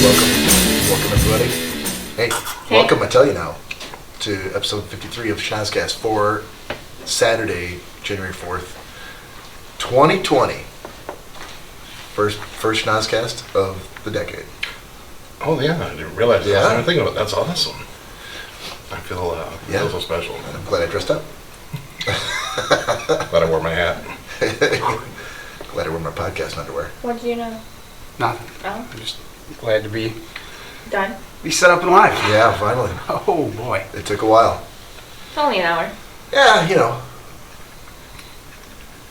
Welcome everybody. Hey, welcome, I tell you now, to episode 53 of Schnozzcast for Saturday, January 4th, 2020. First Schnozzcast of the decade. Oh yeah, I didn't realize that. I was even thinking about that. That's awesome. I feel so special. And I'm glad I dressed up. Glad I wore my hat. Glad I wore my podcast underwear. What do you know? Nothing. Oh. I'm just glad to be Done? set up and live. Yeah, finally. Oh boy. It took a while. It's only an hour. Yeah, you know.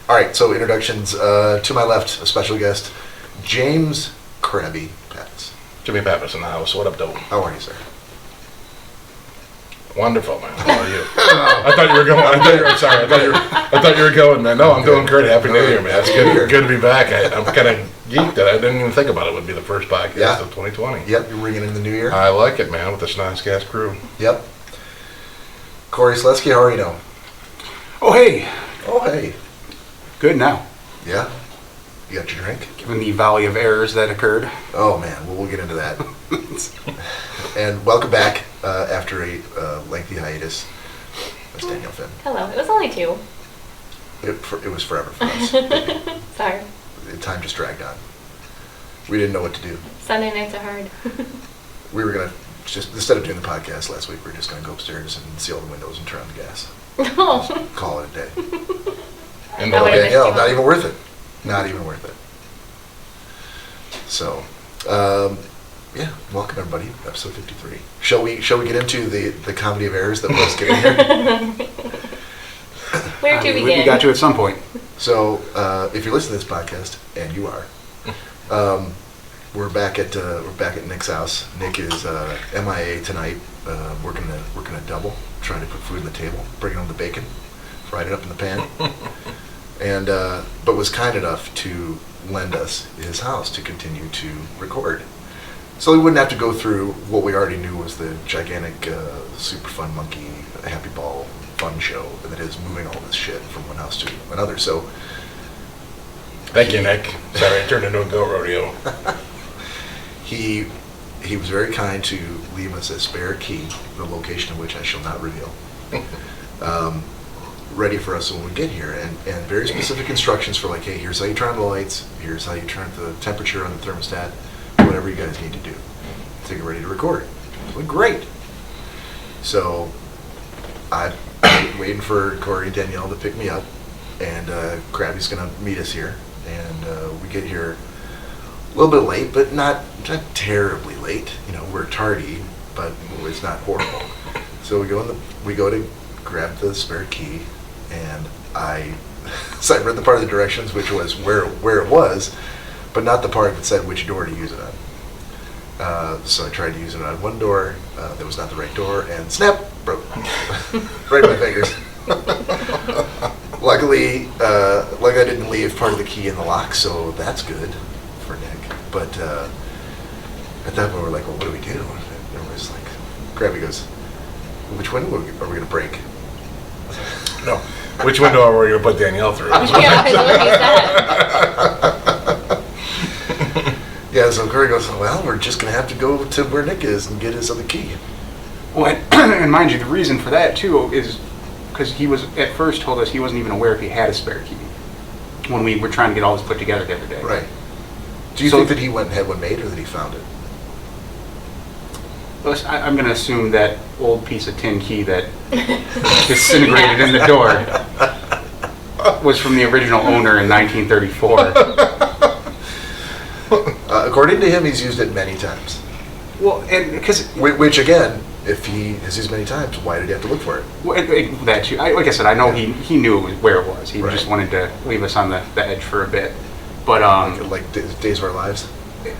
Alright, so introductions. To my left, a special guest, James Crabby Pappas. Jimmy Pappas in the house. What up, Doe? How are you, sir? Wonderful, man. How are you? I thought you were going. I thought you were going, man. No, I'm doing great. Happy New Year, man. It's good to be back. I'm kind of geeked that I didn't even think about it would be the first podcast of 2020. Yep, you're ringing in the new year. I like it, man, with the Schnozzcast crew. Yep. Cory Slesky, how are you now? Oh hey. Oh, hey. Good now. Yeah? You got your drink? Given the valley of errors that occurred. Oh, man. Well, we'll get into that. And welcome back after a lengthy hiatus. That's Danielle Finn. Hello. It was only 2. It was forever for us. Sorry. Time just dragged on. We didn't know what to do. Sunday nights are hard. We were going to just, instead of doing the podcast last week, we were just going to go upstairs and seal the windows and turn on the gas. Oh. Call it a day. And I would've missed Danielle, you. not even worth it. Not even worth it. So, yeah, welcome everybody, episode 53. Shall we get into the comedy of errors that was getting here? Where to begin? We got you at some point. So, if you're listening to this podcast, and you are, we're back at Nick's house. Nick is MIA tonight, working a double, trying to put food on the table, bringing home the bacon, fried it up in the pan, and but was kind enough to lend us his house to continue to record. So we wouldn't have to go through what we already knew was the gigantic, super fun monkey, happy ball fun show that is moving all this shit from one house to another. So, thank you, Nick. Sorry, I turned into a goat rodeo. he was very kind to leave us a spare key, the location of which I shall not reveal, ready for us when we get here, and very specific instructions for like, hey, here's how you turn on the lights, here's how you turn the temperature on the thermostat, whatever you guys need to do to get ready to record. Well, great. So I'm waiting for Cory and Danielle to pick me up, and Crabby's gonna meet us here, and we get here a little bit late, but not terribly late. You know, we're tardy, but it's not horrible. So we go to grab the spare key, and so I read the part of the directions, which was where it was, but not the part that said which door to use it on. So I tried to use it on one door, that was not the right door, and snap, broke. Right in my fingers. Luckily I didn't leave part of the key in the lock, so that's good for Nick. But at that point we're like, well, what do we do? And everybody's like, Crabby goes, which window are we going to break? No. Which window are we going to put Danielle through? Yeah, I love that. Yeah, so Cory goes, well, we're just going to have to go to where Nick is and get his other key. Well, and mind you, the reason for that too is because he was at first told us he wasn't even aware if he had a spare key when we were trying to get all this put together the other day. Right. Do you think that he went and had one made, or that he found it? Well, I'm going to assume that old piece of tin key that disintegrated in the door was from the original owner in 1934. According to him, he's used it many times. Well, and because Which again, if he has used many times, why did he have to look for it? that too, like I said, I know he knew where it was. He Right. just wanted to leave us on the edge for a bit. But Like Days of Our Lives,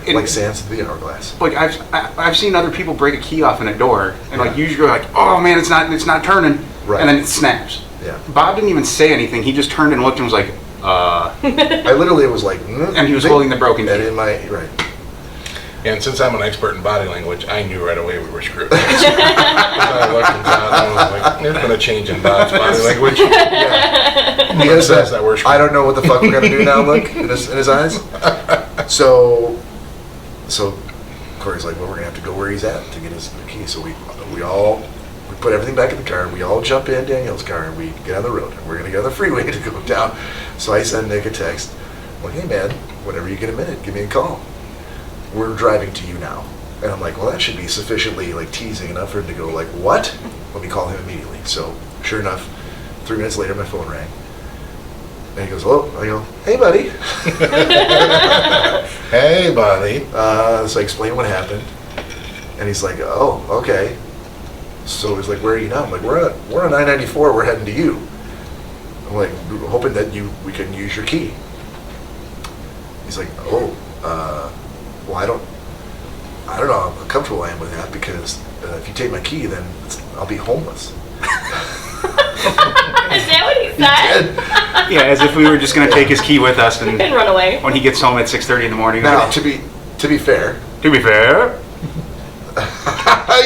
it- like Sands of the Hourglass. like I've seen other people break a key off in a door, and like usually you're like, oh man, it's not turning, Right. and then it snaps. Yeah. Bob didn't even say anything. He just turned and looked and was like, I literally was like, and he was holding the broken and key. in my right. And since I'm an expert in body language, I knew right away we were screwed. So I looked and I was like, there's been a change in Bob's body language. Yeah. He has says that we're screwed. I don't know what the fuck we're gonna do now. Look in his eyes. So Cory's like, well, we're gonna have to go where he's at to get his key. So we put everything back in the car. We all jump in Danielle's car and we get on the road. And we're gonna go on the freeway to go down. So I send Nick a text. I'm like, hey man, whenever you get a minute, give me a call. We're driving to you now. And I'm like, well, that should be sufficiently like teasing enough for him to go like, what? Let me call him immediately. So sure enough, 3 minutes later, my phone rang. And he goes, hello. I go, hey buddy. Hey, buddy. So I explained what happened. And he's like, oh, okay. So he's like, where are you now? I'm like, we're on 994. We're heading to you. I'm like, hoping that we can use your key. He's like, oh, well, I don't know how comfortable I am with that because if you take my key, then I'll be homeless. Is that what he said? Yeah, as if we were just going to take his key with us and run away. when he gets home at 6:30 in the morning. Now, to be fair. To be fair.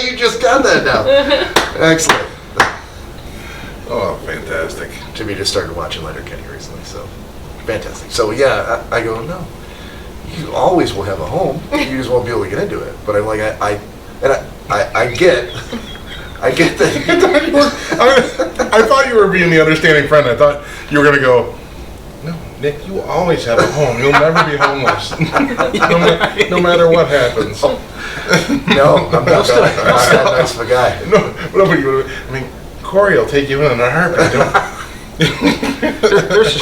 You just got that now. Excellent. Oh, fantastic. Jimmy just started watching Letterkenny recently, so fantastic. So yeah, I go, no, you always will have a home. You just won't be able to get into it. But I'm like, I get that. I thought you were being the understanding friend. I thought you were going to go, no, Nick, you always have a home. You'll never be homeless. no matter what happens. No, I'm not that nice of a guy. No, but I mean, Cory will take you in a heartbeat.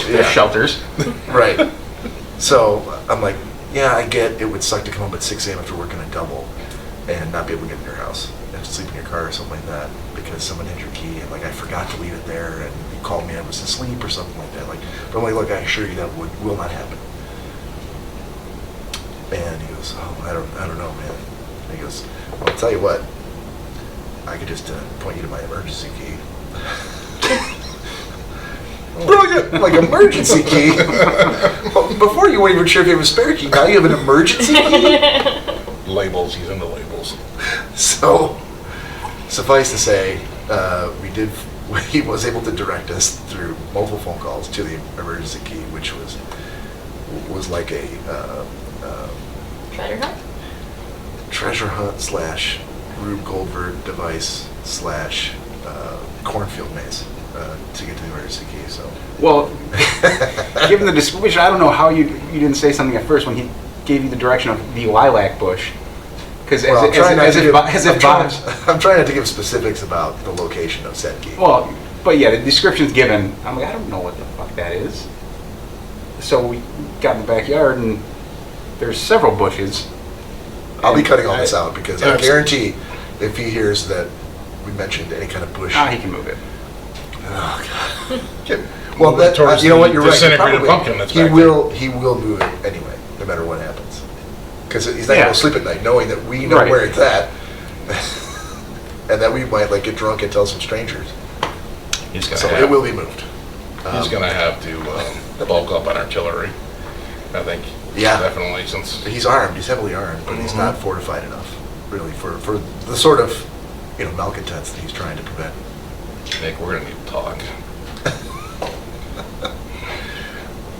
There's shelters. Right. So I'm like, yeah, I get it would suck to come home at 6 a.m. after working a double and not be able to get in your house. You have to sleep in your car or something like that because someone had your key and like I forgot to leave it there and you called me and I was asleep or something like that. Like, but I'm like, look, I assure you that will not happen. And he goes, oh, I don't know, man. And he goes, well, I'll tell you what, I could just point you to my emergency key. Brilliant! Like, emergency key? Well, before you weren't even sure if you have a spare key, now you have an emergency key? Labels, he's into labels. So, suffice to say, he was able to direct us through multiple phone calls to the emergency key, which was like a Treasure hunt? treasure hunt / Rube Goldberg device / cornfield maze to get to the emergency key. So, Well, given the description, I don't know how you didn't say something at first when he gave you the direction of the lilac bush. Because I'm trying not to give specifics about the location of said key. Well, but yeah, the description's given. I'm like, I don't know what the fuck that is. So we got in the backyard and there's several bushes. I'll be cutting all this out because I guarantee if he hears that we mentioned any kind of bush. He can move it. Oh, God. Well, you know what? You're right. Disintegrated pumpkin that's He back will move it anyway, no matter what happens. Because he's not going to sleep at night knowing that we know where it's at. And that we might like get drunk and tell some strangers. It will be moved. He's going to have to bulk up on artillery, I think. Yeah. Definitely, since he's armed. He's heavily armed, but he's not fortified enough, really, for the sort of malcontents that he's trying to prevent. Nick, we're going to need to talk.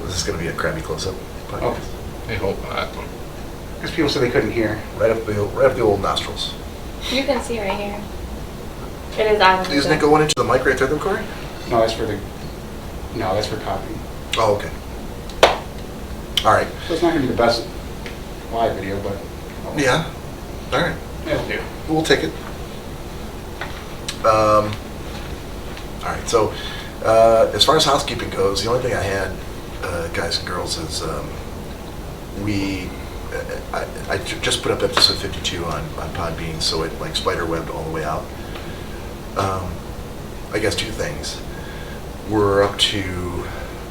This is going to be a Crabby close-up podcast. I hope not. Because people said they couldn't hear. Right up the old nostrils. You can see right here. It is on. Isn't it going into the mic right there, though, Cory? No, that's for copy. Oh, okay. All right. So it's not going to be the best live video, but... Yeah. All right. It'll do. We'll take it. All right. So, as far as housekeeping goes, the only thing I had, guys and girls, is I just put up episode 52 on Podbean, so it like spider-webbed all the way out. I guess two things. We're up to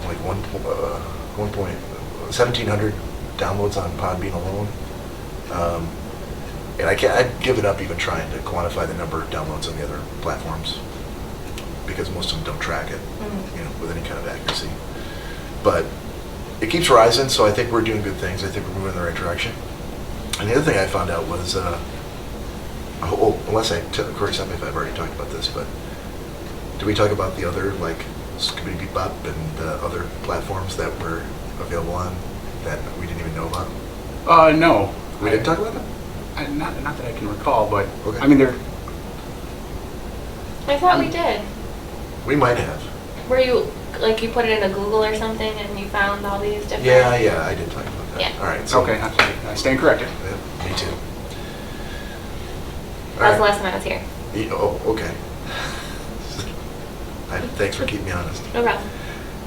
like 1,700 downloads on Podbean alone. And I've given up even trying to quantify the number of downloads on the other platforms because most of them don't track it, with any kind of accuracy. But it keeps rising, so I think we're doing good things. I think we're moving in the right direction. And the other thing I found out was, unless Cory, tell me if I've already talked about this, but did we talk about the other, like, Scooby Bebop and other platforms that were available on that we didn't even know about? No. We didn't talk about them? Not that I can recall, but Okay. I mean, they're I thought we did. We might have. Where you, like, you put it in a Google or something and you found all these different... Yeah, I did talk about that. Yeah. All right. So, okay. I stand corrected. Yeah, me too. That was the last time I was here. Oh, okay. Thanks for keeping me honest. No problem.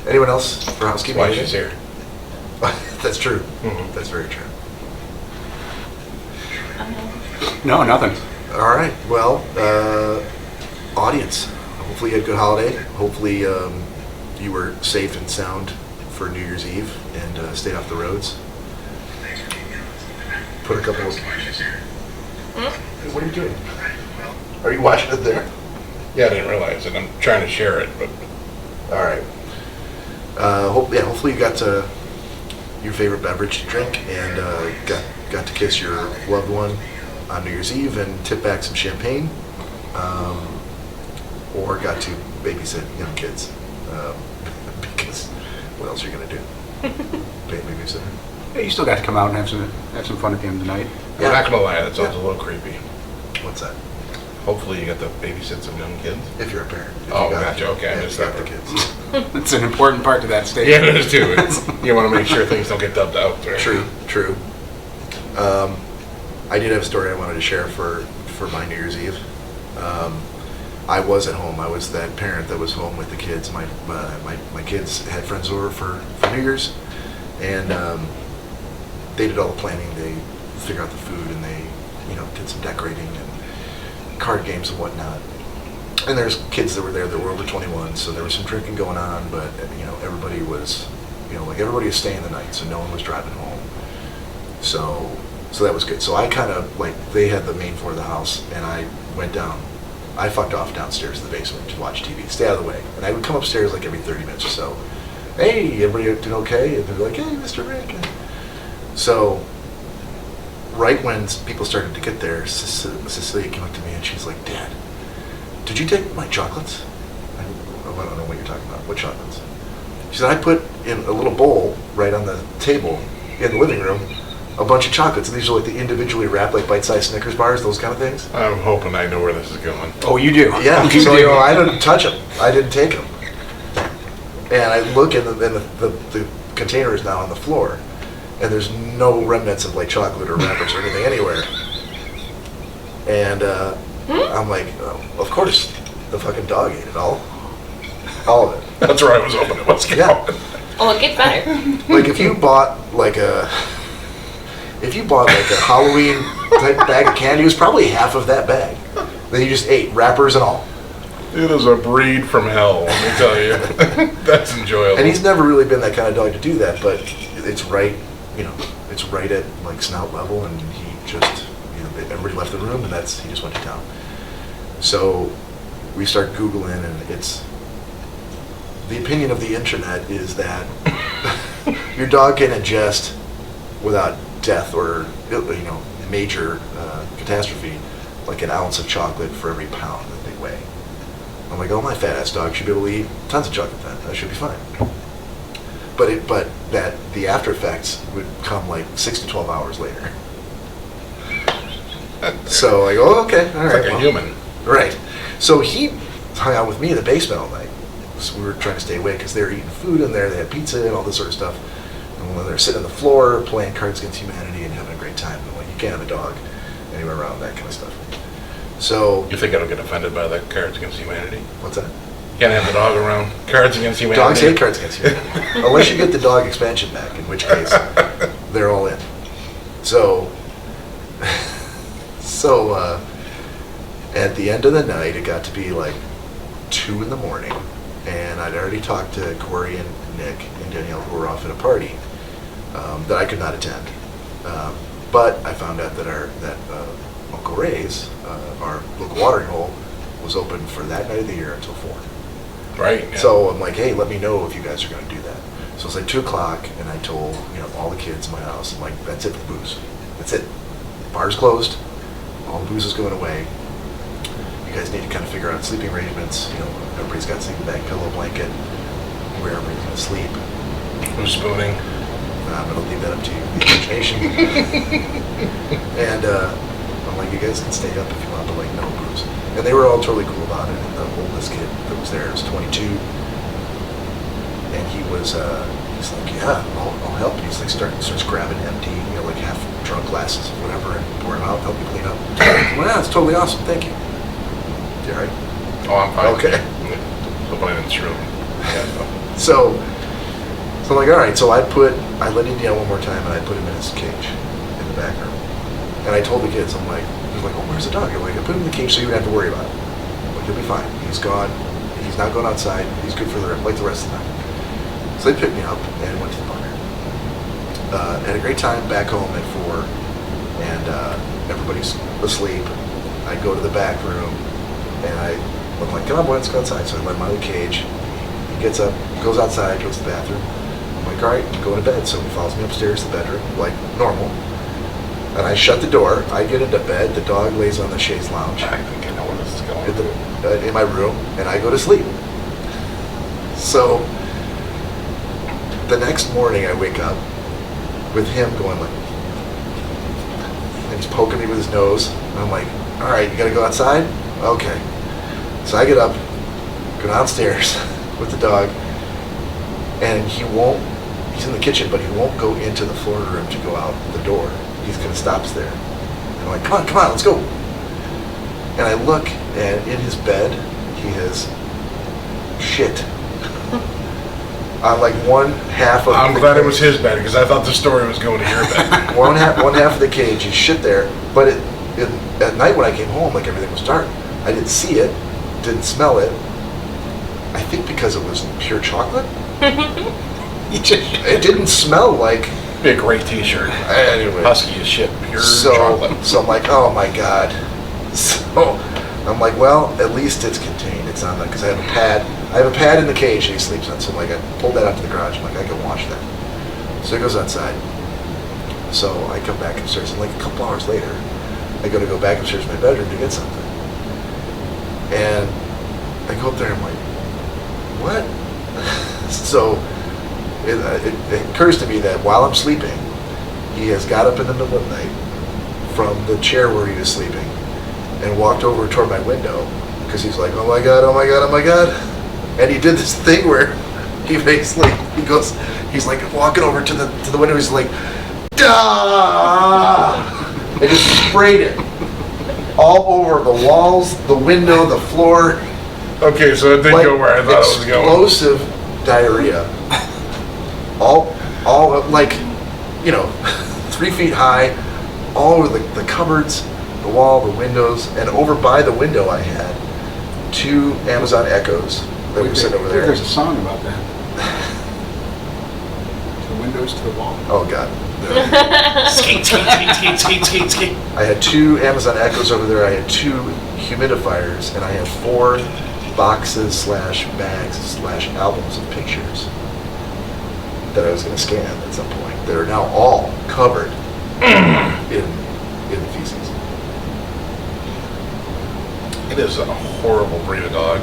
Anyone else for housekeeping? Why she's here. That's true. Mhm. That's very true. No, nothing. All right. Well, audience, hopefully you had a good holiday. Hopefully you were safe and sound for New Year's Eve and stayed off the roads. Put a couple of... Hey, what are you doing? Are you watching it there? Yeah, I didn't realize it. I'm trying to share it, but All right. Hopefully you got your favorite beverage to drink and got to kiss your loved one on New Year's Eve and tip back some champagne, or got to babysit young kids, because what else are you gonna do? Pay a babysitter? Yeah, you still got to come out and have some fun at the end of the night. I'm not gonna lie, that sounds a little creepy. What's that? Hopefully you get to babysit some young kids. If you're a parent. If Oh, you got- gotcha, okay, I yeah, if missed you got that the part. kids. It's an important part to that Yeah, statement. it is too. You want to make sure things don't get dubbed out. Right? True. I did have a story I wanted to share for my New Year's Eve. I was at home. I was that parent that was home with the kids. My kids had friends over for New Year's, and they did all the planning. They figured out the food, and they did some decorating and card games and whatnot. And there's kids that were there that were over 21, so there was some drinking going on, but everybody was, everybody was staying the night, so no one was driving home. So that was good. So I kind of, they had the main floor of the house, and I went down. I fucked off downstairs to the basement to watch TV, stay out of the way. And I would come upstairs like every 30 minutes or so. Hey, everybody doing okay? And they'd be like, hey, Mr. Rick. So right when people started to get there, Cecilia came up to me and she's like, Dad, did you take my chocolates? I don't know what you're talking about. What chocolates? She said, I put in a little bowl right on the table in the living room a bunch of chocolates. And these are like the individually wrapped, like bite-sized Snickers bars, those kind of things. I'm hoping I know where this is going. Oh, you do? Yeah, You so do. I didn't touch them. I didn't take them. And I look and the container is now on the floor. And there's no remnants of like chocolate or wrappers or anything anywhere. And I'm like, oh, of course, the fucking dog ate it all. All of it. That's where I was hoping it was going. Yeah. Oh, it gets better. Like if you bought like a Halloween type bag of candy, it was probably half of that bag. Then you just ate, wrappers and all. It is a breed from hell, let me tell you. That's enjoyable. And he's never really been that kind of dog to do that, but it's right, it's right at like snout level, and he just, everybody left the room, and he just went to town. So we start Googling, and it's, the opinion of the internet is that your dog can ingest without death or, major catastrophe, like an ounce of chocolate for every pound that they weigh. I'm like, oh, my fat ass dog should be able to eat tons of chocolate then. That should be fine. But that the after effects would come like 6 to 12 hours later. So I go, oh, okay, all right. It's like a human. Right. So he hung out with me in the basement all night. So we were trying to stay away because they were eating food in there. They had pizza and all this sort of stuff. And when they're sitting on the floor playing Cards Against Humanity and having a great time, I'm like, you can't have a dog anywhere around that kind of stuff. So You think I don't get offended by the Cards Against Humanity? what's that? Can't have the dog around. Cards Against Humanity. Dogs hate Cards Against Humanity. Unless you get the dog expansion back, in which case they're all in. So at the end of the night, it got to be like 2 in the morning, and I'd already talked to Cory and Nick and Danielle, who were off at a party that I could not attend. But I found out that Uncle Ray's, our local watering hole, was open for that night of the year until 4. Right. Yeah. So I'm like, hey, let me know if you guys are going to do that. So it's like 2 o'clock, and I told all the kids in my house, I'm like, that's it for booze. That's it. Bar's closed. All the booze is going away. You guys need to kind of figure out sleeping arrangements. Everybody's got sleeping bag, pillow, blanket, where everybody's going to sleep. Who's spooning? I'm going to leave that up to you, the imagination. And like, you guys can stay up if you want, but like, no booze. And they were all totally cool about it. And the oldest kid that was there was 22. And he was, he's like, yeah, I'll help. And he's like, starts grabbing empty, like half drunk glasses or whatever, and pouring them out, help you clean up. Well, yeah, it's totally awesome. Thank you. You all right? Oh, I'm fine. Okay. Hopefully it's true. So I'm like, all right. So I let him down one more time, and I put him in his cage in the back room. And I told the kids, I'm like, they're like, oh, where's the dog? I'm like, I put him in the cage so you don't have to worry about it. I'm like, he'll be fine. He's gone. He's not going outside. He's good for the rest of the night. So they picked me up and went to the bar. Had a great time back home at 4, and everybody's asleep. I go to the back room, and I'm like, come on, boy, let's go outside. So I let him out of the cage. He gets up, goes outside, goes to the bathroom. I'm like, all right, I'm going to bed. So he follows me upstairs to the bedroom, like normal. And I shut the door. I get into bed. The dog lays on the chaise lounge I think I know where this is going. in my room, and I go to sleep. So the next morning, I wake up with him going like, and he's poking me with his nose. And I'm like, all right, you gotta go outside? Okay. So I get up, go downstairs with the dog, and he's in the kitchen, but he won't go into the Florida room to go out the door. He's gonna stops there. And I'm like, come on, let's go. And I look, and in his bed, he has shit. On like one half of I'm glad it was his bed, because I thought the story was going to your bed. one half of the cage, he's shit there. But at night when I came home, like everything was dark, I didn't see it, didn't smell it. I think because it was pure chocolate. It didn't smell like. Be a great T-shirt. Anyway, Husky as shit, pure chocolate. So I'm like, oh my god. So I'm like, well, at least it's contained. It's on that, because I have a pad. I have a pad in the cage that he sleeps on. So I'm like, I pulled that out to the garage. I'm like, I can wash that. So he goes outside. So I come back upstairs, and like a couple hours later, I go back upstairs to my bedroom to get something. And I go up there, and I'm like, what? So it occurs to me that while I'm sleeping, he has got up in the middle of the night from the chair where he was sleeping and walked over toward my window, because he's like, oh my god, oh my god, oh my god. And he did this thing where he's like walking over to the window, he's like, dah! And just sprayed it all over the walls, the window, the floor. Okay, so it didn't go where I thought it was going. Explosive diarrhea. All like, 3 feet high, all over the cupboards, the wall, the windows, and over by the window I had 2 Amazon Echoes that were sitting over there. There's a song about that. The windows to the wall. Oh god. Skate, skate. I had 2 Amazon Echoes over there. I had 2 humidifiers, and I had 4 boxes / bags / albums of pictures that I was going to scan at some point. That are now all covered in feces. It is a horrible breed of dog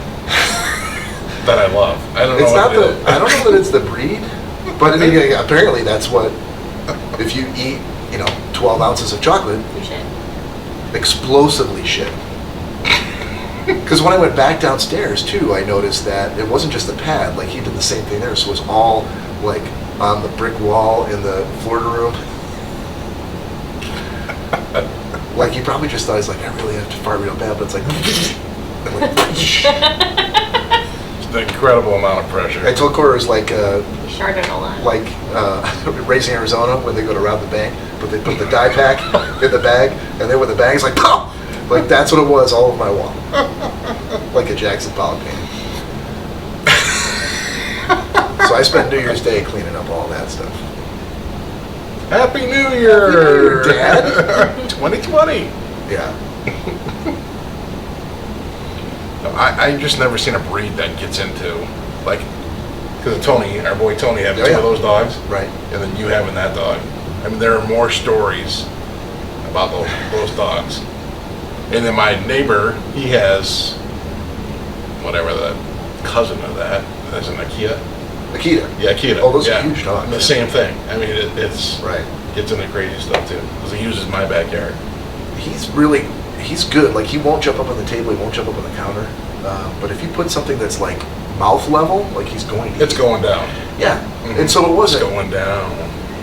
that I love. I don't know. It's what not it is. I don't know that it's the breed, but I mean, apparently that's what. If you eat, 12 ounces of chocolate, You should. explosively shit. Because when I went back downstairs too, I noticed that it wasn't just the pad. Like he did the same thing there, so it was all like on the brick wall in the Florida room. Like he probably just thought, he's like, I really have to fart real bad, but it's like, and like It's an incredible amount of pressure. I told Cory it was like You sharded a lot. Raising Arizona when they go to rob the bank, but they put the dye pack in the bag, and then when the bag's like, pow! Like that's what it was all over my wall, like a Jackson Pollock painting. So I spent New Year's Day cleaning up all that stuff. Happy New Year, Happy New Year, Dad. 2020. Yeah. I just never seen a breed that gets into, like, because Tony, our boy Tony, having Oh, 2 yeah. of those dogs, Right. and then you having that dog. I mean, there are more stories about those dogs. And then my neighbor, he has whatever the cousin of that. That's an Akita. Akita. Yeah, Akita. Oh, those yeah. are huge dogs. The same thing. I mean, it's Right. gets into crazy stuff too, because he uses my backyard. he's good. Like, he won't jump up on the table, he won't jump up on the counter. But if you put something that's like mouth level, like he's going to It's going down. Yeah. And so it It's wasn't. going down.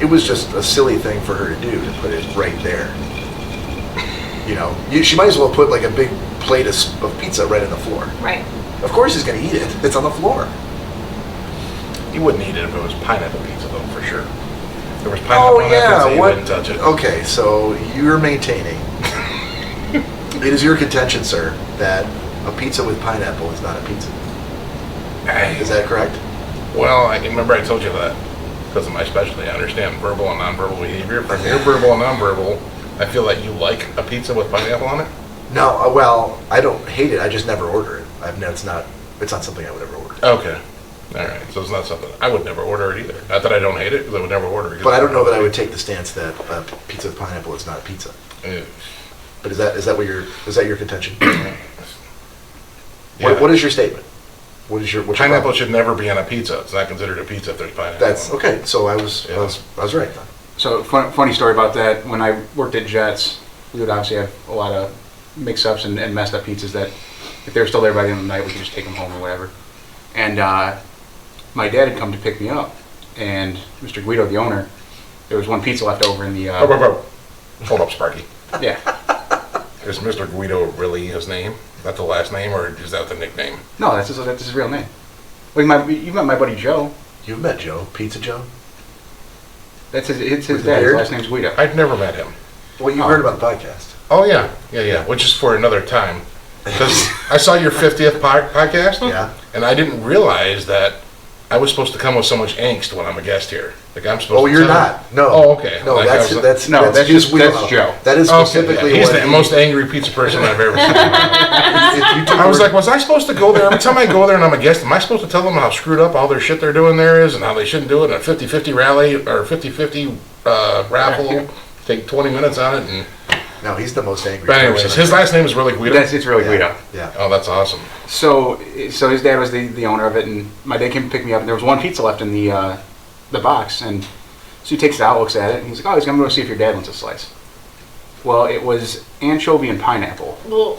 It was just a silly thing for her to do, to put it right there. You know, she might as well put like a big plate of pizza right on the floor. Right. Of course he's going to eat it. It's on the floor. You wouldn't eat it if it was pineapple pizza, though, for sure. If there was pineapple on that pizza, you wouldn't touch it. Okay, so you're maintaining. It is your contention, sir, that a pizza with pineapple is not a pizza. Is that correct? Well, I remember I told you that because of my specialty. I understand verbal and nonverbal behavior. From your verbal and nonverbal, I feel like you like a pizza with pineapple on it. No, well, I don't hate it. I just never order it. It's not something I would ever order. Okay. All right. So it's not something I would never order it either. Not that I don't hate it, because I would never order it. But I don't know that I would take the stance that pizza with pineapple is not a pizza. But is that your contention? Yeah. What is your statement? What's your Pineapple problem? should never be on a pizza. It's not considered a pizza if there's pineapple. That's on it. okay. So I was right then. So funny story about that. When I worked at Jets, we would obviously have a lot of mix-ups and messed up pizzas that if they were still there by the end of the night, we could just take them home or whatever. And my dad had come to pick me up, and Mr. Guido, the owner, there was one pizza left over in the... Hold up, Sparky. Yeah. Is Mr. Guido really his name? That the last name, or is that the nickname? No, that's his real name. Well, you met my buddy Joe. You've met Joe, Pizza Joe. It's his With the dad. His beard? last name's Guido. I've never met him. Well, you heard about the podcast. Oh, yeah. Which is for another time. Because I saw your 50th podcast, Yeah. and I didn't realize that I was supposed to come with so much angst when I'm a guest here. Like I'm supposed Oh, to you're tell- not. No. Oh, okay. No, Like, I was like- that's just wheelhouse. Joe. That is Okay, specifically He's what the most angry pizza person I've ever seen. If you took I was the like, was I supposed to go there? Every time I go there and I'm a guest, am I supposed to tell them how screwed up all their shit they're doing there is and how they shouldn't do it in a 50-50 rally or 50-50 raffle? Take 20 minutes on it. And No, he's the most angry But anyways, person. his last name is really Guido? It's really Guido. Yeah. Oh, that's awesome. So his dad was the owner of it, and my dad came to pick me up, and there was one pizza left in the box, and so he takes it out, looks at it, and he's like, oh, he's going to go see if your dad wants a slice. Well, it was anchovy and pineapple. Well,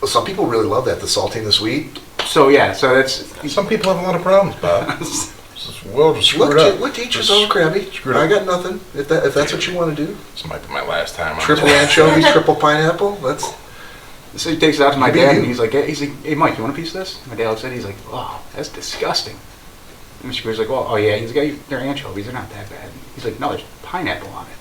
Some people really love that, the salty and the sweet. So yeah, so that's... Some people have a lot of problems, Bob. This world is screwed up. Look to each his own, Crabby. Screwed up. I got nothing. If that's what you want to do. This might be my last time. on Triple this. anchovies, triple pineapple. That's So he takes it out to my Maybe dad, you. and he's like, hey, Mike, you want a piece of this? My dad looks at it, he's like, oh, that's disgusting. And Mr. Greer's like, well, oh yeah, he's like, yeah, they're anchovies, they're not that bad. He's like, no, there's pineapple on it.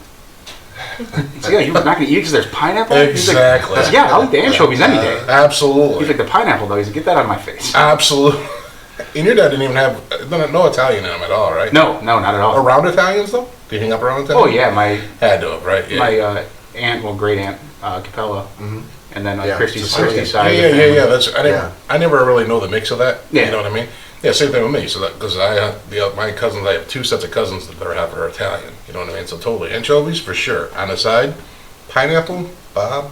He's like, yeah, you're not going to eat it because there's pineapple? Exactly. He's like, yeah, I'll eat the anchovies any day. Absolutely. He's like, the pineapple, though, he's like, get that out of my face. Absolutely. And your dad didn't even have no Italian in him at all, right? No, not at all. Around Italians, though? Do you hang up around Oh Italians? yeah, my Had to have, right? Yeah. great aunt, Capella, and then Yeah, Christy's Sicilian. Christy's side. Yeah, of the yeah. family. I never really know the mix of that. Yeah. You know what I mean? Yeah, same thing with me. So that because my cousins, I have two sets of cousins that are Italian. You know what I mean? So totally anchovies for sure. On the side, pineapple, Bob.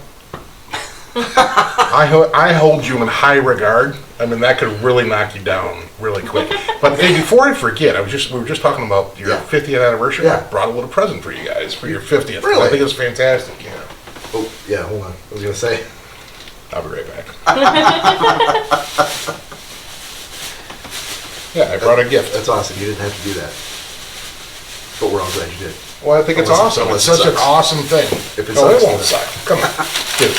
I hold you in high regard. I mean, that could really knock you down really quick. But hey, before I forget, we were just talking about your 50th anniversary. Yeah. I brought a little present for you guys for your 50th. Really? I think it's fantastic. Yeah. oh yeah. Hold on. I was gonna say. I'll be right back. Yeah, I brought a gift. That's awesome. You didn't have to do that, but we're all glad you did. Well, I think it's Unless- awesome. It's unless it such an sucks. awesome thing. If it No, it sucks, won't then- suck. Come on. Dude.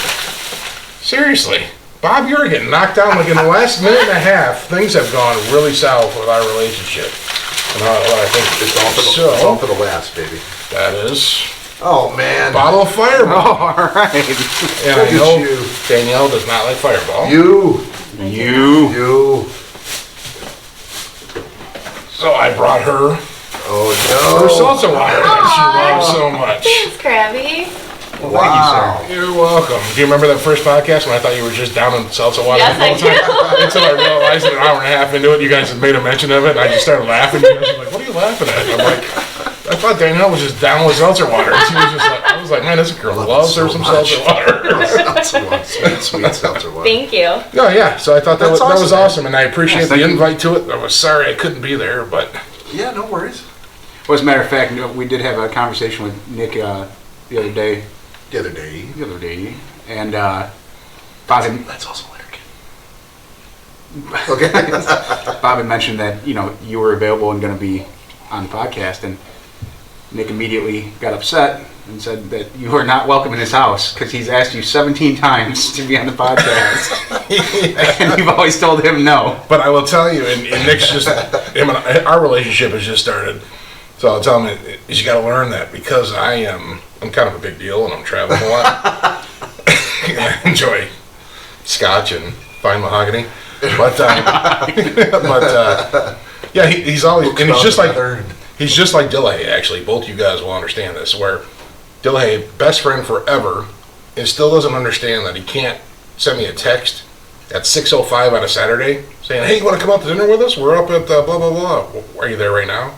Seriously. Bob, you're getting knocked down like in the last minute and a half. Things have gone really south with our relationship. And I think It's all for the, so. it's all for the last, baby. That is Oh man. bottle of Fireball. Oh, all right. And Look I at know you. Danielle does not like Fireball. You. So I brought her Oh her no. salsa water that she Aw. loves so much. thanks, Crabby. Wow. You're welcome. Do you remember that first podcast when I thought you were just down in salsa water Yes, the whole I time? Until I realized that an hour and a half into it, you guys had made a mention of it, and I just started laughing. You guys were like, what are you laughing at? And I'm like, I thought Danielle was just down with seltzer water. And she was just like, I was like, man, this girl Love it loves so her some much. seltzer water. Seltzer water. Sweet seltzer water. Thank you. No, yeah, so I thought that That's was awesome, man. awesome, and I appreciate Yes, the thank you. invite to it. I was sorry I couldn't be there, but Yeah, no worries. Well, as a matter of fact, we did have a conversation with Nick the other day. The other day. And Bob had, That's also Letterkenny. Okay. Bob had mentioned that, you were available and going to be on the podcast, and Nick immediately got upset and said that you are not welcome in his house because he's asked you 17 times to be on the podcast. And you've always told him no. But I will tell you, and Nick's just, our relationship has just started. So I'll tell him, you got to learn that because I'm kind of a big deal and I'm traveling a lot. I enjoy scotch and fine mahogany. But yeah, he's always, and he's just like Dillahay, actually. Both you guys will understand this, where Dillahay, best friend forever, and still doesn't understand that he can't send me a text at 6:05 on a Saturday saying, hey, you want to come out to dinner with us? We're up at blah, blah, blah. Are you there right now?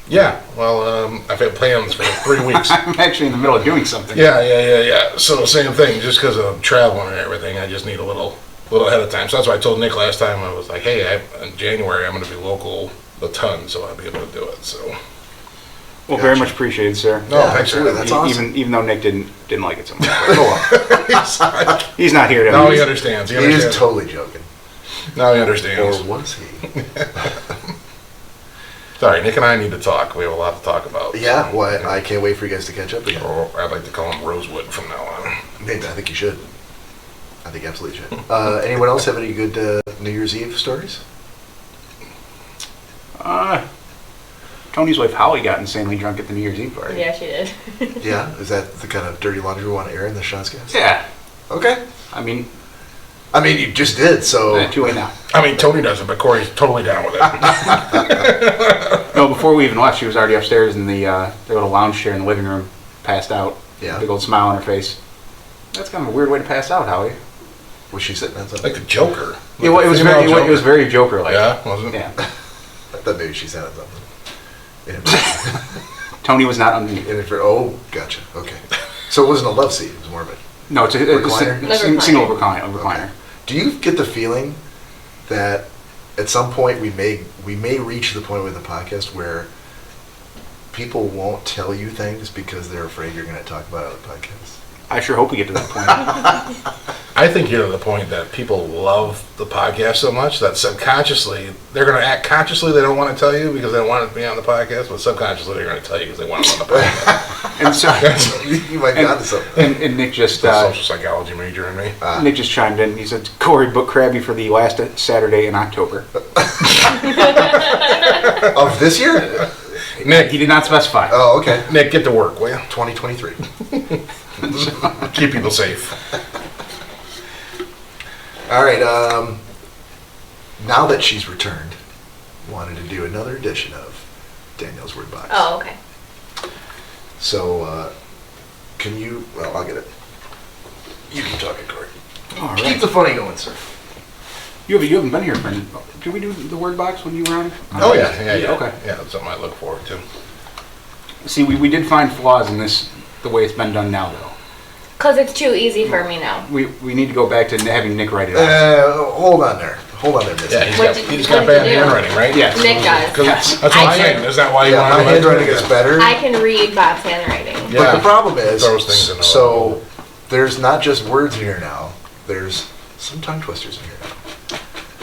Yeah. Well, I've had plans for 3 weeks. I'm actually in the middle of doing something. Yeah. So same thing, just because of traveling and everything, I just need a little ahead of time. So that's why I told Nick last time. I was like, hey, in January, I'm going to be local a ton, so I'll be able to do it. So. Well, very much appreciated, sir. No, thanks for that. That's awesome. Even though Nick didn't like it so much. He's not here to. No, he understands. He is totally joking. Now he understands. Or was he? Sorry, Nick and I need to talk. We have a lot to talk about. Yeah, well, I can't wait for you guys to catch up again. Or I'd like to call him Rosewood from now on. Maybe, I think you should. I think absolutely you should. Anyone else have any good New Year's Eve stories? Tony's wife Holly got insanely drunk at the New Year's Eve party. Yeah, she did. Yeah? Is that the kind of dirty laundry we want to air in the Schnozzcast? Yeah. Okay. I mean, you just did, so... too late now. Tony doesn't, but Cory's totally down with it. No, before we even left, she was already upstairs in the little lounge chair in the living room, passed out. Yeah. Big old smile on her face. That's kind of a weird way to pass out, Howie. Was she sitting on something? Like the Joker. Yeah, well, it was very Joker-like. Yeah, wasn't it? Yeah. I thought maybe she sat on something. Tony was not underneath. Oh, gotcha. Okay. So it wasn't a love seat. It was more of a... No, it's a Recliner? single recliner. Okay. Do you get the feeling that at some point we may reach the point with the podcast where people won't tell you things because they're afraid you're going to talk about it on the podcast? I sure hope we get to that point. I think you're to the point that people love the podcast so much that subconsciously they're going to act consciously they don't want to tell you because they don't want it to be on the podcast, but subconsciously they're going to tell you because they want it on the podcast. And so You might be onto something. and Nick just social psychology major in me. Nick just chimed in. He said, "Cory booked Crabby for the last Saturday in October." Of this year? Nick, He did not specify. Oh, okay. Nick, get to work, will you? 2023. Keep people safe. All right. Now that she's returned, wanted to do another edition of Danielle's Word Box. Oh, okay. So, can you... Well, I'll get it. You keep talking, Cory. All right. Keep the funny going, sir. You haven't been here for... Did we do the word box when you were on? Oh, yeah. Okay. Yeah, that's something I look forward to. See, we did find flaws in this, the way it's been done now, though. Because it's too easy for me now. We need to go back to having Nick write it out. Hold on there. Miss. Yeah, What he's did got bad you do? handwriting, right? Yes. Nick does. Yes. That's what I I'm saying. can- Is that why you Yeah, want my to handwriting is better. I can read Bob's handwriting. Yeah. But the problem is, Throws things in the so there's not just words in here now. There's some tongue twisters in here now.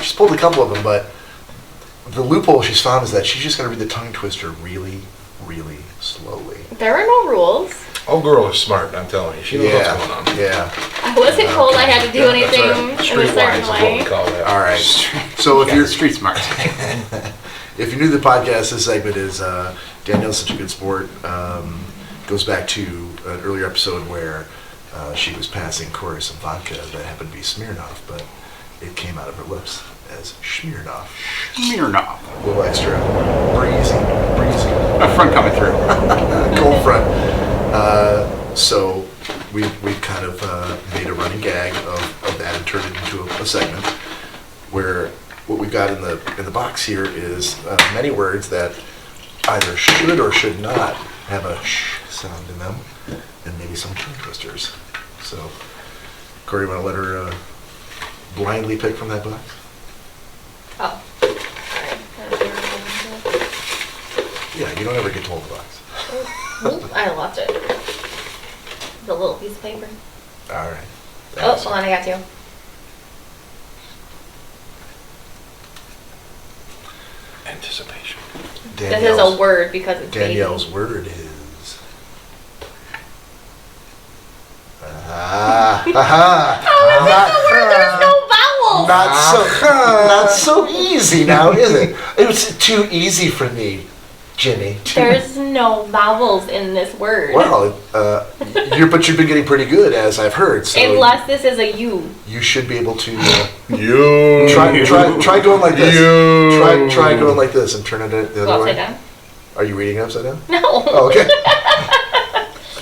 She's pulled a couple of them, but the loophole she's found is that she's just going to read the tongue twister really, really slowly. There are no rules. Oh, girl is smart, I'm telling you. She knows what's going on. Yeah. I wasn't told I had to do That's anything right. in a Streetwise certain is what we way. call that. All right. So if Yeah, you're street smart. if you're new to the podcast, this segment is Danielle's such a good sport. Goes back to an earlier episode where she was passing Cory some vodka that happened to be Smirnoff, but it came out of her lips as Smirnoff. Smirnoff. A little extra breezy. A front coming through. Cold front. So we've kind of made a running gag of that and turned it into a segment where what we've got in the box here is many words that either should or should not have a sh sound in them, and maybe some tongue twisters. So, Cory, you want to let her blindly pick from that box? Oh. Yeah, you don't ever get to hold the box. Oop, I lost it. The little piece of paper. All right. Oh, hold on, I got you. Anticipation. This is a word because it's Danielle's baby. word is. Haha. There's no vowels. Not so easy now, is it? It was too easy for me, Ginny. There's no vowels in this word. Well, but you've been getting pretty good, as I've heard. So Unless this is a U. you should be able to You. try going like this. You. Try going like this and turn it the Go other way. upside down? Are you reading it upside down? No. Oh, okay.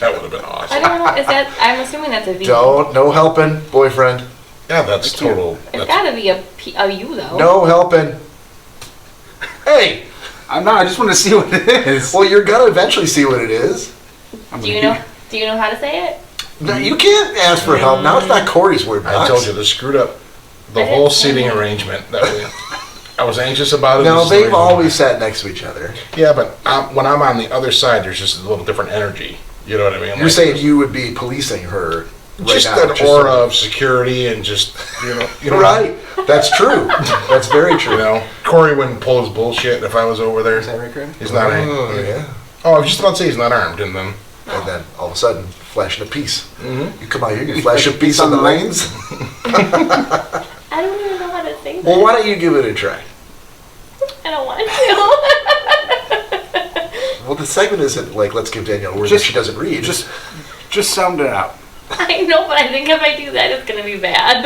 That would have been awesome. I don't know. Is that? I'm assuming that's a V. No helping, boyfriend. Yeah, that's total. It's That's, got to be a U though. No helping. Hey, I'm not. I just want to see what it is. well, you're gonna eventually see what it is. Do you know? Do you know how to say it? No, you can't ask for help. Now it's not Cory's word box. I told you, this screwed up the I whole didn't- seating arrangement. That I was anxious about it. No, This is the they've reason always why. sat next to each other. Yeah, but when I'm on the other side, there's just a little different energy. You know what I mean? You're saying you would be policing her right just now. that aura of security and just you know. Right. That's true. That's very true. You know, Cory wouldn't pull his bullshit if I was over there. Is that right, Crabby? He's not. Oh, yeah. Oh, I was just about to say he's not armed, and then. And then all of a sudden, flashing a piece. Mm-hmm. You come out here, you flash a piece on the lanes. I don't even know how to say that. Well, why don't you give it a try? I don't want to. Well, the segment isn't like, let's give Danielle words that she doesn't read. Just sound it out. I know, but I think if I do that, it's gonna be bad.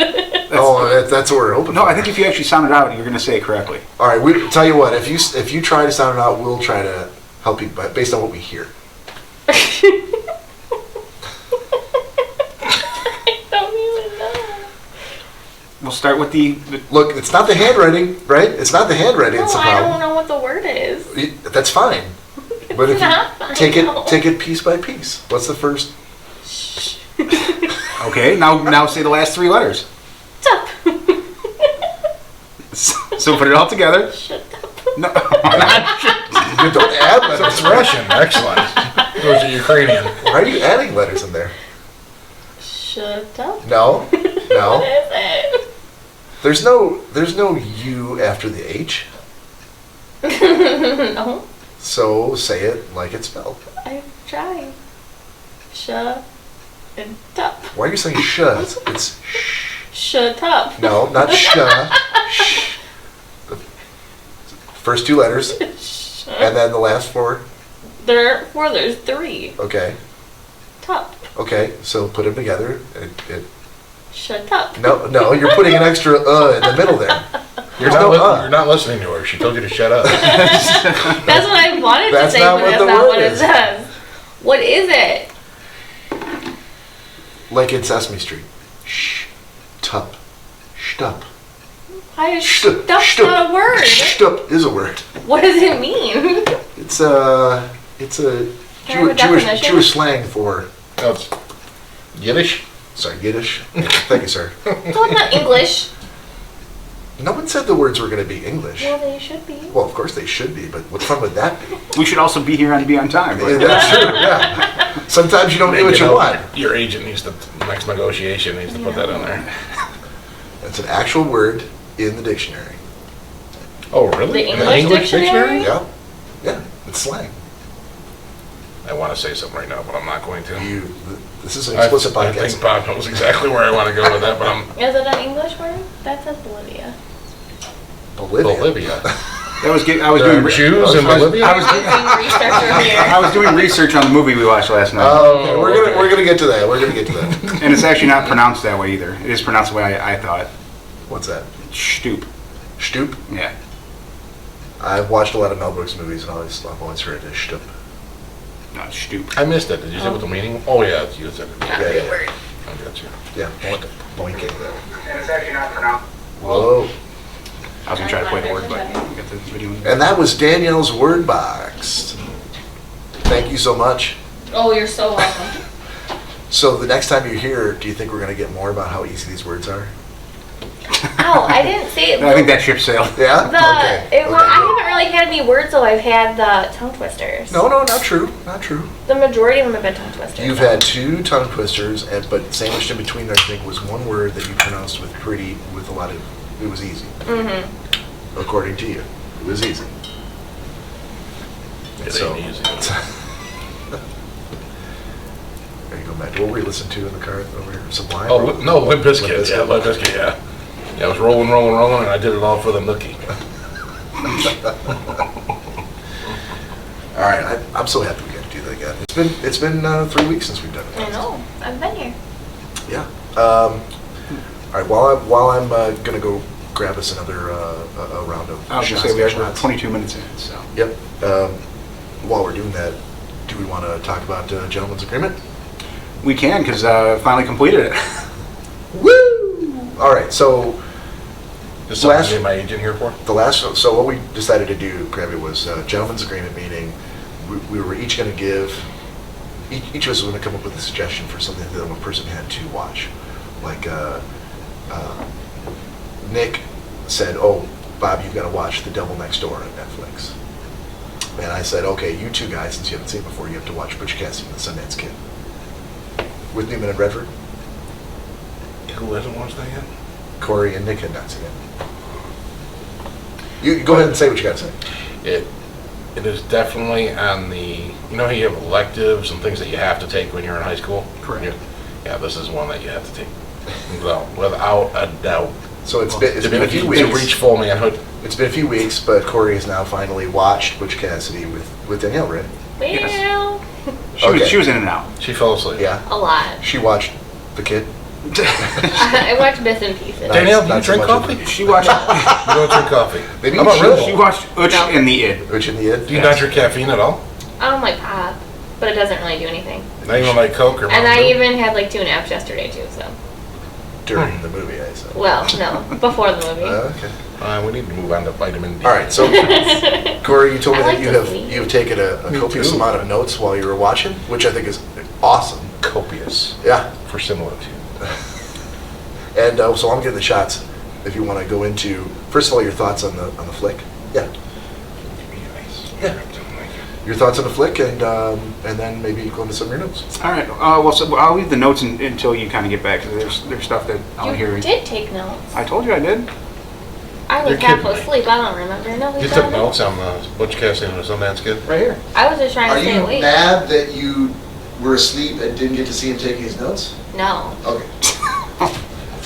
That's what we're hoping No, for. I think if you actually sound it out, you're going to say it correctly. All right, we tell you what. If you try to sound it out, we'll try to help you, but based on what we hear. I don't even know. We'll start with the Look, it's not the handwriting, right? It's not the handwriting. No, It's the I problem. don't know what the word is. That's fine. But if not you fine, take no. it piece by piece. What's the first? Okay, now say the last three letters. Up. So put it all together. Shut up. No. You don't add It's letters. Russian, excellent. Those are Ukrainian. Why are you adding letters in there? Shut up. No, What no. is it? There's no U after the H. No, So say it like it's spelled. I'm trying. Shut and up. Why are you saying sh? It's Shut up. no, not sh. Sh. The first two letters, and then the last four. There aren't four, there's three. Okay, Top. okay. So put them together. Shut up. No, you're putting an extra in the middle there. You're There's not, no you're not listening to her. She told you to shut up. That's what I wanted That's to say, not but what that's the not word what it is. says. What is it? Like in Sesame Street. Sh. Tup. Shtup. Why is Shtup. stuff's not a word? Shtup is a word. What does it mean? It's a Can I have a definition? Jewish slang for No, it's Yiddish. sorry Yiddish. Thank you, sir. Oh, it's not English. No one said the words were going to be English. Well, they should be. Well, of course they should be, but what fun would that be? We should also be here and be on time. Yeah, But that's true. Yeah. Sometimes you don't get what you know, want. Your agent needs to, next negotiation needs to put that in there. That's an actual word in the dictionary. Oh, really? The In English dictionary? Yeah. Yeah. It's slang. I want to say something right now, but I'm not going to. This is an explicit I podcast. think Bob knows exactly where I want to go with that, but I'm Is it an English word? That says Bolivia. Bolivia. I was There are doing Jews in Bolivia? I was I'm doing research over here. I was doing research on the movie we watched last night, Okay, we're gonna get to that. We're gonna get to that. and it's actually not pronounced that way either. It is pronounced the way I thought. What's that? Stoop. Stoop. Yeah. I've watched a lot of Mel Brooks movies, and I've always heard it as stoop. No, stoop. I missed it. Did you say what the meaning? Oh, yeah, you said it. Not Yeah, a yeah, good word. I got you. Yeah. Boinking. And it's actually not pronounced. Whoa. I was gonna try to play the word, but we got the video. And that was Danielle's word box. Thank you so much. Oh, you're so welcome. So the next time you're here, do you think we're going to get more about how easy these words are? Ow, I didn't say it. I think that ship sailed. Yeah? Okay. Well, I haven't really had any words, though. I've had the tongue twisters. No, not true. Not true. The majority of them have been tongue twisters. You've had 2 tongue twisters, but sandwiched in between there, I think, was one word that you pronounced with a lot of, it was easy. Mm-hmm. According to you. It was easy. It ain't easy. There you go back to what we listened to in the car over here. Sublime? Oh, no, Limp Bizkit. Limp Bizkit. Yeah, Limp Bizkit, yeah. Yeah, I was rolling, and I did it all for the nookie. All right, I'm so happy we got to do that again. It's been 3 weeks since we've done it. I know. I've been here. Yeah. All right. While I'm gonna go grab us another a round of. I was going to say we are 22 minutes in, so. Yep. While we're doing that, do we want to talk about gentleman's agreement? We can, because finally completed it. Woo! All right. So Is something in my agent here for? so what we decided to do, Crabby, was gentleman's agreement, meaning we were each going to give. Each of us was going to come up with a suggestion for something that one person had to watch. Like Nick said, "Oh, Bob, you've got to watch The Devil Next Door on Netflix." And I said, "Okay, you 2 guys, since you haven't seen it before, you have to watch Butch Cassidy and the Sundance Kid." With Newman and Redford. Who hasn't watched that yet? Cory and Nick had not seen it. You go ahead and say what you got to say. It is definitely on the, you know how you have electives and things that you have to take when you're in high school? Correct. Yeah, this is one that you have to take. Without a doubt. So it's been a few To weeks. reach full manhood. It's been a few weeks, but Cory has now finally watched Butch Cassidy with Danielle, right? Well, Okay. She was in and out. She fell asleep. Yeah. a lot. She watched The Kid. I watched bits and pieces. Nice. Danielle, do you Not so drink much of coffee? the- She watched You don't drink coffee. Maybe How about she- Red Bull? She watched Utch No. and the Id. Which in the end? Do you not drink caffeine at all? I don't like pop, but it doesn't really do anything. Not even like Coke or And I Mountain Dew? even had like 2 naps yesterday too, so. During the movie, I said. Well, no, before the movie. Okay. We need to move on to vitamin D. All right, so Cory, you told me I that like you to have sleep. you've taken a Me copious too. amount of notes while you were watching, which I think is awesome. Copious. Yeah. For similitude. And so I'm getting the shots. If you want to go into first of all your thoughts on the flick. Yeah. Yeah. Your thoughts on the flick, and then maybe go into some of your notes. All right. Well, so I'll leave the notes until you kind of get back, because there's stuff that I'll hear. You did take notes. I told you I did. I was You're half kidding me. asleep. I don't remember. No, You took notes on the Butch Cassidy and the Sundance Kid? Right here. I was just trying to stay awake. that you were asleep and didn't get to see him taking his notes? No. Okay.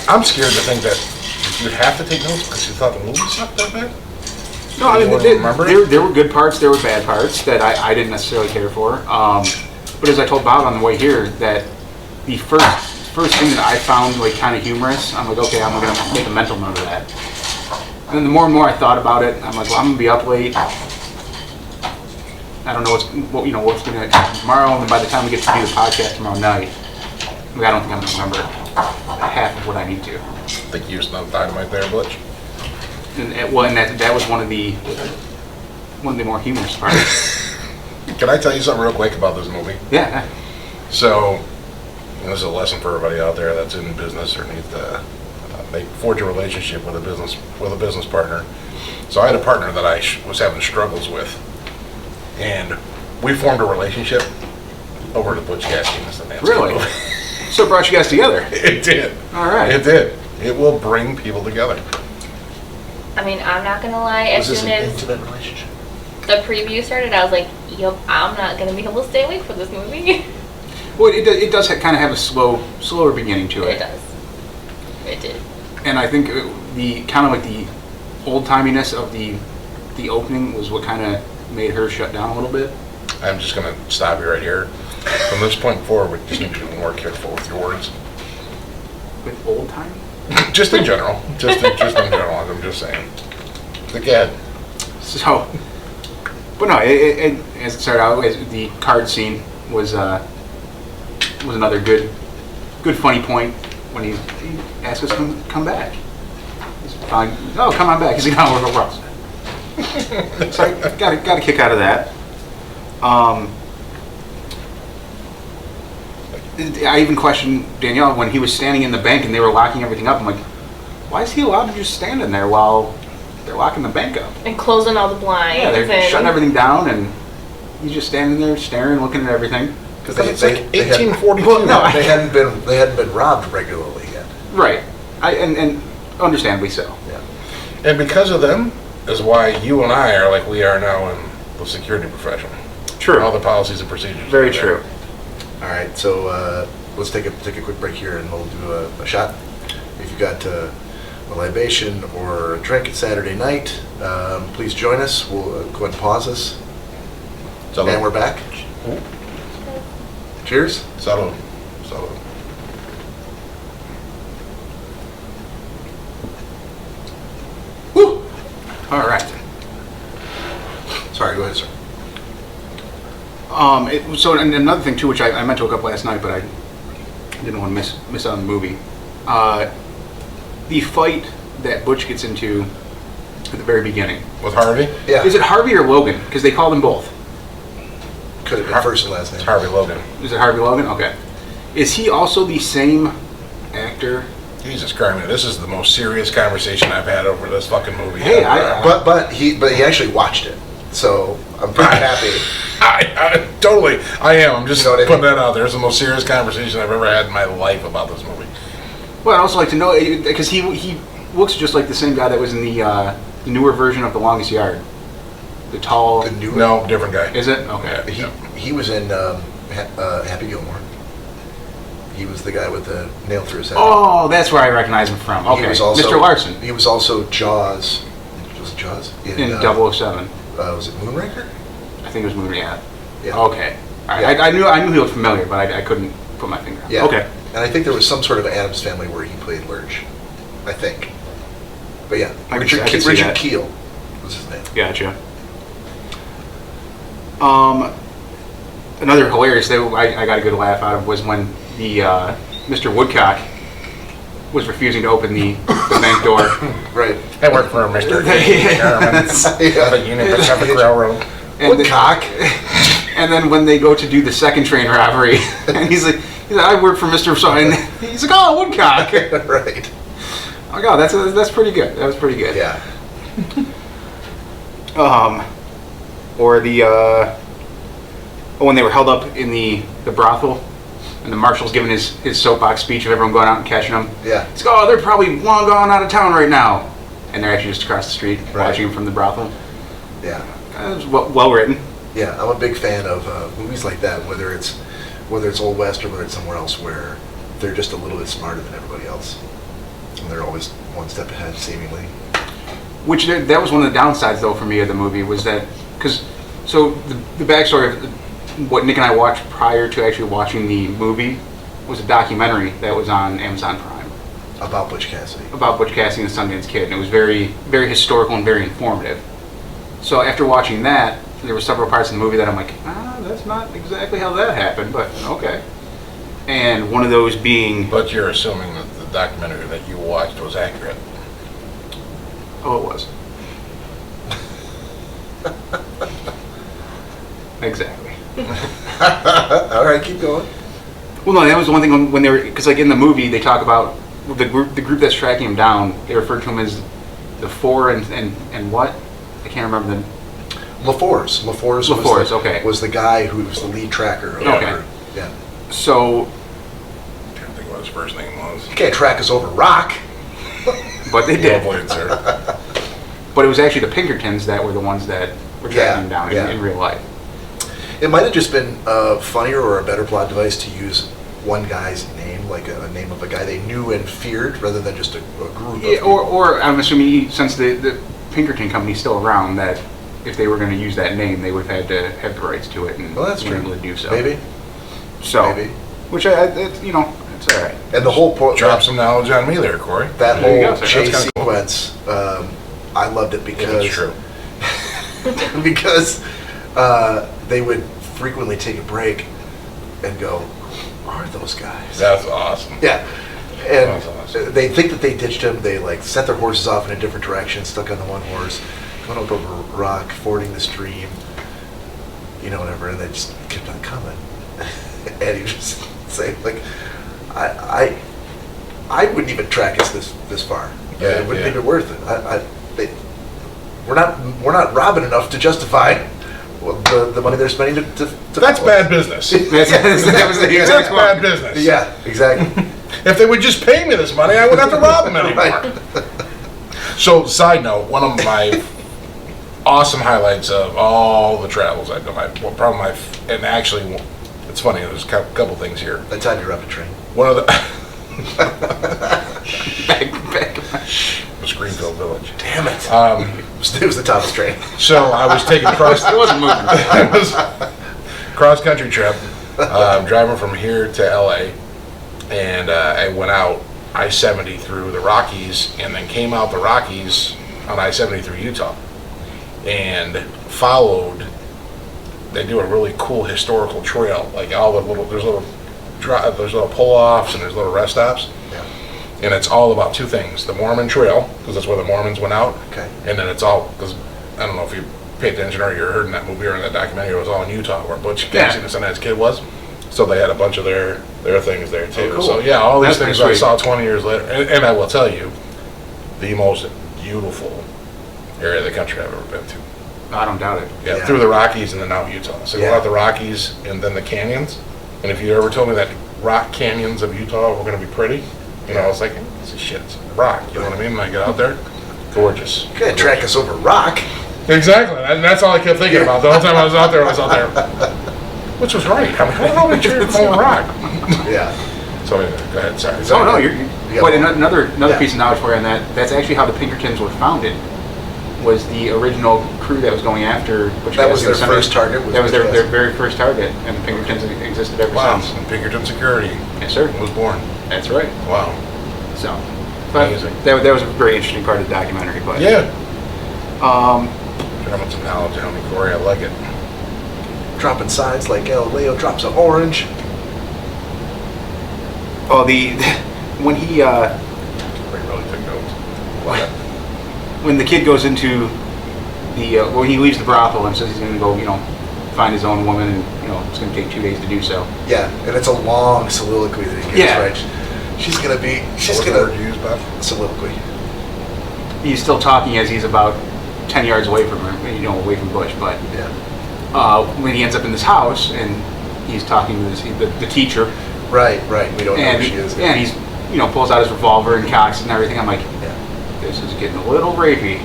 I'm scared to think that you have to take notes because you thought the movie sucked that bad. No, I You mean, wanna remember? there were good parts, there were bad parts that I didn't necessarily care for. But as I told Bob on the way here, that the first thing that I found like kind of humorous, I'm like, okay, I'm gonna make a mental note of that. And then the more and more I thought about it, I'm like, well, I'm gonna be up late. I don't know what's gonna happen tomorrow, and then by the time we get to do the podcast tomorrow night, I don't think I'm gonna remember half of what I need to. I think you used enough dynamite there, Butch. And that was one of the more humorous parts. Can I tell you something real quick about this movie? Yeah. So, this is a lesson for everybody out there that's in business or needs to forge a relationship with a business partner. So I had a partner that I was having struggles with, and we formed a relationship over the Butch Cassidy and the Sundance Kid Really? movie. So it brought you guys together. It did. All right. It did. It will bring people together. I mean, I'm not gonna lie. As soon as intimate relationship? the preview started, I was like, "Yup, I'm not gonna be able to stay awake for this movie." Well, it does kind of have a slower beginning to it. It does. It did. And I think the kind of like the old timiness of the opening was what kind of made her shut down a little bit. I'm just going to stop you right here. From this point forward, we just need to be more careful with your words. With old time. Just in general. Just in general, I'm just saying. Again. So, but no, as it started out, the card scene was another good funny point when he asked us to come back. He's fine. Oh, come on back. He's like, no, we're else. So I got a kick out of that. I even questioned Danielle when he was standing in the bank and they were locking everything up. I'm like, why is he allowed to just stand in there while they're locking the bank up? And closing all the blinds. Yeah, they're and shutting everything down, and he's just standing there staring, looking at everything. Because It's like 1842. Well, no, they hadn't been robbed regularly yet. Right. And understandably so. Yeah. And because of them is why you and I are like we are now in the security profession. True. All the policies and procedures. Very are there. true. All right, so let's take a quick break here, and we'll do a shot. If you've got a libation or a drink, it's Saturday night. Please join us. We'll go ahead and pause us. Salud. And we're back. Cheers. Salud. Salud. Woo! All right. Sorry, go ahead, sir. So and another thing too, which I meant to look up last night, but I didn't want to miss out on the movie. The fight that Butch gets into at the very beginning. With Harvey? Yeah. Is it Harvey or Logan? Because they call them both. Could have been first and last name. It's Harvey Logan. Is it Harvey Logan? Okay. Is he also the same actor? Jesus Christ, man, this is the most serious conversation I've had over this fucking movie. Hey, ever. But he actually watched it, so I'm pretty happy. I totally, I am. I'm just You know what I putting mean? that out there. It's the most serious conversation I've ever had in my life about this movie. Well, I'd also like to know, because he looks just like the same guy that was in the newer version of The Longest Yard. The tall... The new No, different guy. Is it? Okay. He was in Happy Gilmore. He was the guy with the nail through his head. Oh, that's where I recognize him from. Okay. He was also, Mr. Larson He was also Jaws. Was it Jaws? in 007. Was it Moonraker? I think it was Movie Ad. Yeah. Okay. All right. Yeah. I knew he looked familiar, but I couldn't put my finger on it. Yeah. Okay. And I think there was some sort of Addams Family where he played Lurch. I think. But yeah, I can see Richard that. Keel was his name. Gotcha. Another hilarious thing I got a good laugh out of was when the Mr. Woodcock was refusing to open the bank door. Right. I work for Mr. Yeah. The Union Pacific Railroad. And Woodcock. And then when they go to do the second train robbery, and he's like, I work for Mr. So, and he's like, oh, Woodcock. Right. Oh god, that's pretty good. That was pretty good. Yeah. Or the when they were held up in the brothel, and the marshal's giving his soapbox speech of everyone going out and catching them. Yeah. It's like, oh, they're probably long gone out of town right now, and they're actually just across the street Right. watching them from the brothel. Yeah. It was well written. Yeah. I'm a big fan of movies like that, whether it's Old West or whether it's somewhere else, where they're just a little bit smarter than everybody else, and they're always one step ahead, seemingly. Which that was one of the downsides, though, for me of the movie was that so the backstory of what Nick and I watched prior to actually watching the movie was a documentary that was on Amazon Prime About Butch Cassidy. about Butch Cassidy and the Sundance Kid, and it was very, very historical and very informative. So after watching that, there were several parts of the movie that I'm like, that's not exactly how that happened, but okay. And one of those being, But you're assuming that the documentary that you watched was accurate. oh, it was. Exactly. All right, keep going. Well, no, that was the one thing when they were, because like in the movie they talk about the group that's tracking him down. They referred to him as the Four and what? I can't remember the. LaForce. LaForce, okay. Was the guy who was the lead tracker. Of Okay. her. Yeah. So, I can't think what his first name was. You can't track us over rock. but they did. Well played, sir. But it was actually the Pinkertons that were the ones that were tracking him down in real life. It might have just been funnier or a better plot device to use one guy's name, like a name of a guy they knew and feared, rather than just a group. Yeah, of people. or I'm assuming since the Pinkerton company's still around, that if they were going to use that name, they would have had to have the rights to it and Well, that's be true. able to do so. Maybe. So, Maybe. which it's all right. And the whole point. Drop some knowledge on me there, Corey. That There you whole go, sir. chase That's kinda cool. sequence, I loved it because It's true. because they would frequently take a break and go, "Who are those guys?" That's awesome. Yeah, and That's awesome. they think that they ditched him. They like sent their horses off in a different direction, stuck on the one horse, going up over a rock, fording the stream, whatever, and they just kept on coming. And he just saying like, I I wouldn't even track us this far. Yeah, It wouldn't yeah. even worth it. We're not robbing enough to justify the money they're spending to That's bad business. That was the exact That's quote. bad business. Yeah, exactly. If they would just pay me this money, I wouldn't have to rob them anymore. Right. So, side note, one of my awesome highlights of all the travels I've done, and actually, it's funny, there's a couple things here. That time you robbed a train. One of the Back. Greenfield Village. Damn it. Um, It was the Thomas train. So I was taking cross. It wasn't moving. It was cross country trip, driving from here to LA, and I went out I-70 through the Rockies, and then came out the Rockies on I-70 through Utah, and followed. They do a really cool historical trail, like all the there's little pull-offs and there's little rest stops. Yeah. And it's all about two things: the Mormon Trail, because that's where the Mormons went out, Okay. and then it's all because I don't know if you paid attention or you heard in that movie or in that documentary, it was all in Utah where Butch Cassidy and Sundance Kid was. So they had a bunch of their things there too. Oh, cool. So yeah, all these That's things I pretty saw 20 years later, and I will tell you, the most beautiful area of the country I've ever been to. I don't doubt it. Yeah, Yeah. through the Rockies and then out Utah. So Yeah. go out the Rockies and then the canyons. And if you ever told me that rock canyons of Utah were going to be pretty, you know, I was like, this is shit, it's rock. You know what I mean? And I get out there, gorgeous. You can't track us over rock. Exactly, and that's all I kept thinking about. The whole time I was out there, which was right. I'm like, I don't know what you're calling rock. Yeah. So anyway, go ahead, sorry. Oh no, you're. Yeah. But another Yeah. piece of knowledge for you on that. That's actually how the Pinkertons were founded. Was the original crew that was going after Butch That was Cassidy their and first Sundance. target, was That was Butch their Cassidy. very first target, and the Pinkertons have existed ever Wow, since. and Pinkerton Security Yes, sir. was born. That's right. Wow. So, but Amazing. that was a very interesting part of the documentary. But Yeah. um, Dropping some knowledge on me, Cory. I like it. Dropping signs like Leo drops an orange. oh the when he We really took notes. when the kid goes into the when he leaves the brothel and says he's going to go, find his own woman, and it's going to take 2 days to do so. Yeah, and it's a long soliloquy that he gives, Yeah. right? She's gonna What word you use, Bob? soliloquy. He's still talking as he's about 10 yards away from her, away from Bush. But Yeah. when he ends up in this house and he's talking to the teacher, Right. We don't know and who she is. he's pulls out his revolver and cocks and everything. I'm like, Yeah. this is getting a little rapey.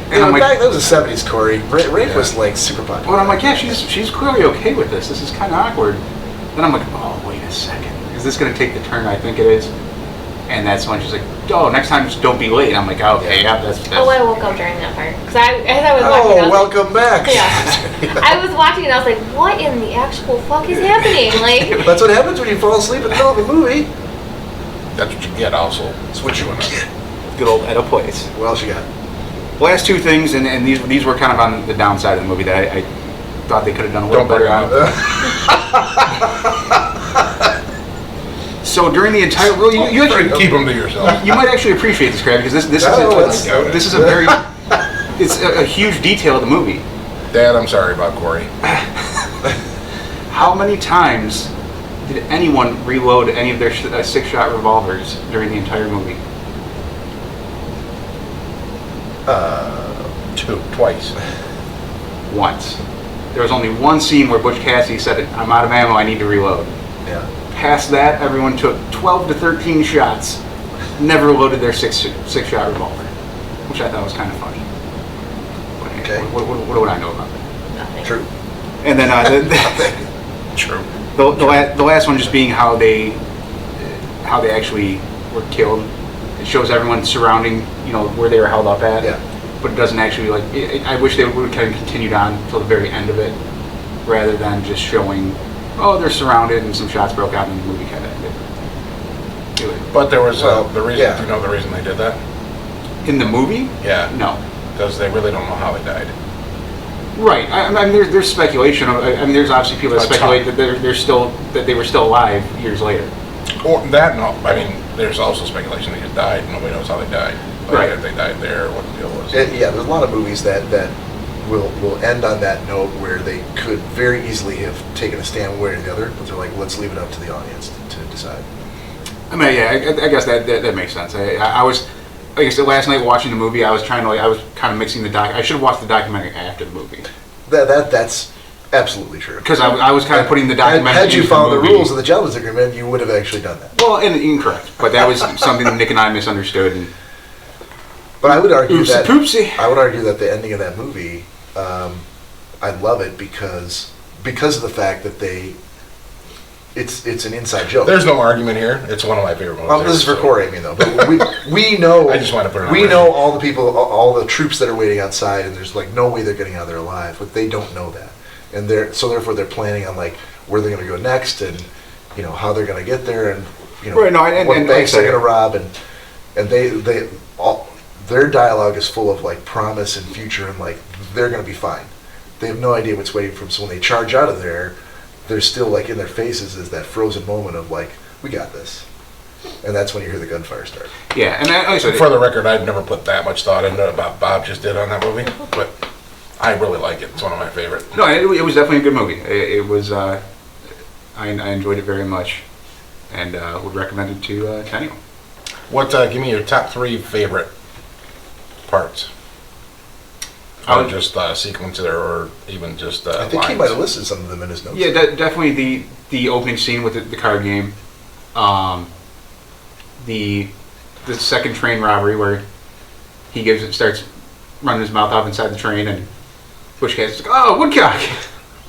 And I'm like, back, that was the 70s, Cory. Rape was like super popular. well, I'm like, yeah, she's clearly okay with this. This is kind of awkward. Then I'm like, oh, wait a second. Is this going to take the turn I think it is? And that's when she's like, oh, next time just don't be late. I'm like, okay, yeah, that's. Oh, I woke up during that part. Because as I was watching, I Oh, was like, welcome back. Yeah. I was watching and I was like, what in the actual fuck is happening? Like, That's what happens when you fall asleep in the middle of a movie. That's what you get also. That's what you get. Good old Etta Place. What else you got? Last two things, and these were kind of on the downside of the movie that I thought they could have done a little Don't better bring on. So during the entire, well, you actually Keep them to yourself. you might actually appreciate this, Crabby, because this is a very it's a huge detail of the movie. Dad, I'm sorry about Cory. How many times did anyone reload any of their 6-shot revolvers during the entire movie? Twice. Once. There was only one scene where Butch Cassidy said, "I'm out of ammo, I need to reload." Yeah. Past that, everyone took 12 to 13 shots, never loaded their 6-shot revolver, which I thought was kind of funny. But hey, Okay. what would I know about that? nothing. True. And then True. the last one just being how they actually were killed. It shows everyone surrounding, where they were held up at. Yeah. But it doesn't actually I wish they would kind of continued on until the very end of it, rather than just showing, oh, they're surrounded and some shots broke out and the movie kind of ended. But there was Well, the reason. yeah. Do you know the reason they did that? In the movie? Yeah. No. Because they really don't know how they died. Right. I mean, there's speculation. There's obviously people that A ton. speculate that they were still alive years later. Or that, no. I mean, there's also speculation they just died. Nobody knows how they died. Like, Right. if they died there, what the deal was. Yeah, there's a lot of movies that will end on that note where they could very easily have taken a stand one way or the other, but they're like, let's leave it up to the audience to decide. I mean, yeah, I guess that makes sense. I was, like I said, last night watching the movie, I was kind of mixing the I should have watched the documentary after the movie. That's absolutely true. Because I was kind of putting the documentary. Had you into followed the movie. rules of the gentleman's agreement, you would have actually done that. Well, and incorrect, but that was something that Nick and I misunderstood. And But I would argue that poopsie. I would argue that the ending of that movie, I love it because of the fact that it's an inside joke. There's no argument here. It's one of my favorite movies. This is for Cory, I mean, though. But we know. I just want to put it on We record. know all the people, all the troops that are waiting outside, and there's like no way they're getting out of there alive. But they don't know that, and therefore they're planning on like where they're going to go next, and how they're going to get there, and Right, no, and what banks like I they're say- going to rob, and they all their dialogue is full of like promise and future, and like they're going to be fine. They have no idea what's waiting for them. So when they charge out of there, they're still like in their faces is that frozen moment of like, we got this. And that's when you hear the gunfire start. Yeah, and like I said, For the record, I'd never put that much thought into it about Bob just did on that movie, but I really like it. It's one of my favorite. no, it was definitely a good movie. It was. I enjoyed it very much, and would recommend it to anyone. Give me your top 3 favorite parts. I Or would- just sequence there, or even just I think he lines. might have listed some of them in his notes. Yeah, definitely the opening scene with the card game, the second train robbery where he starts running his mouth off inside the train, and Bushcat's like, "Oh, Woodcock,"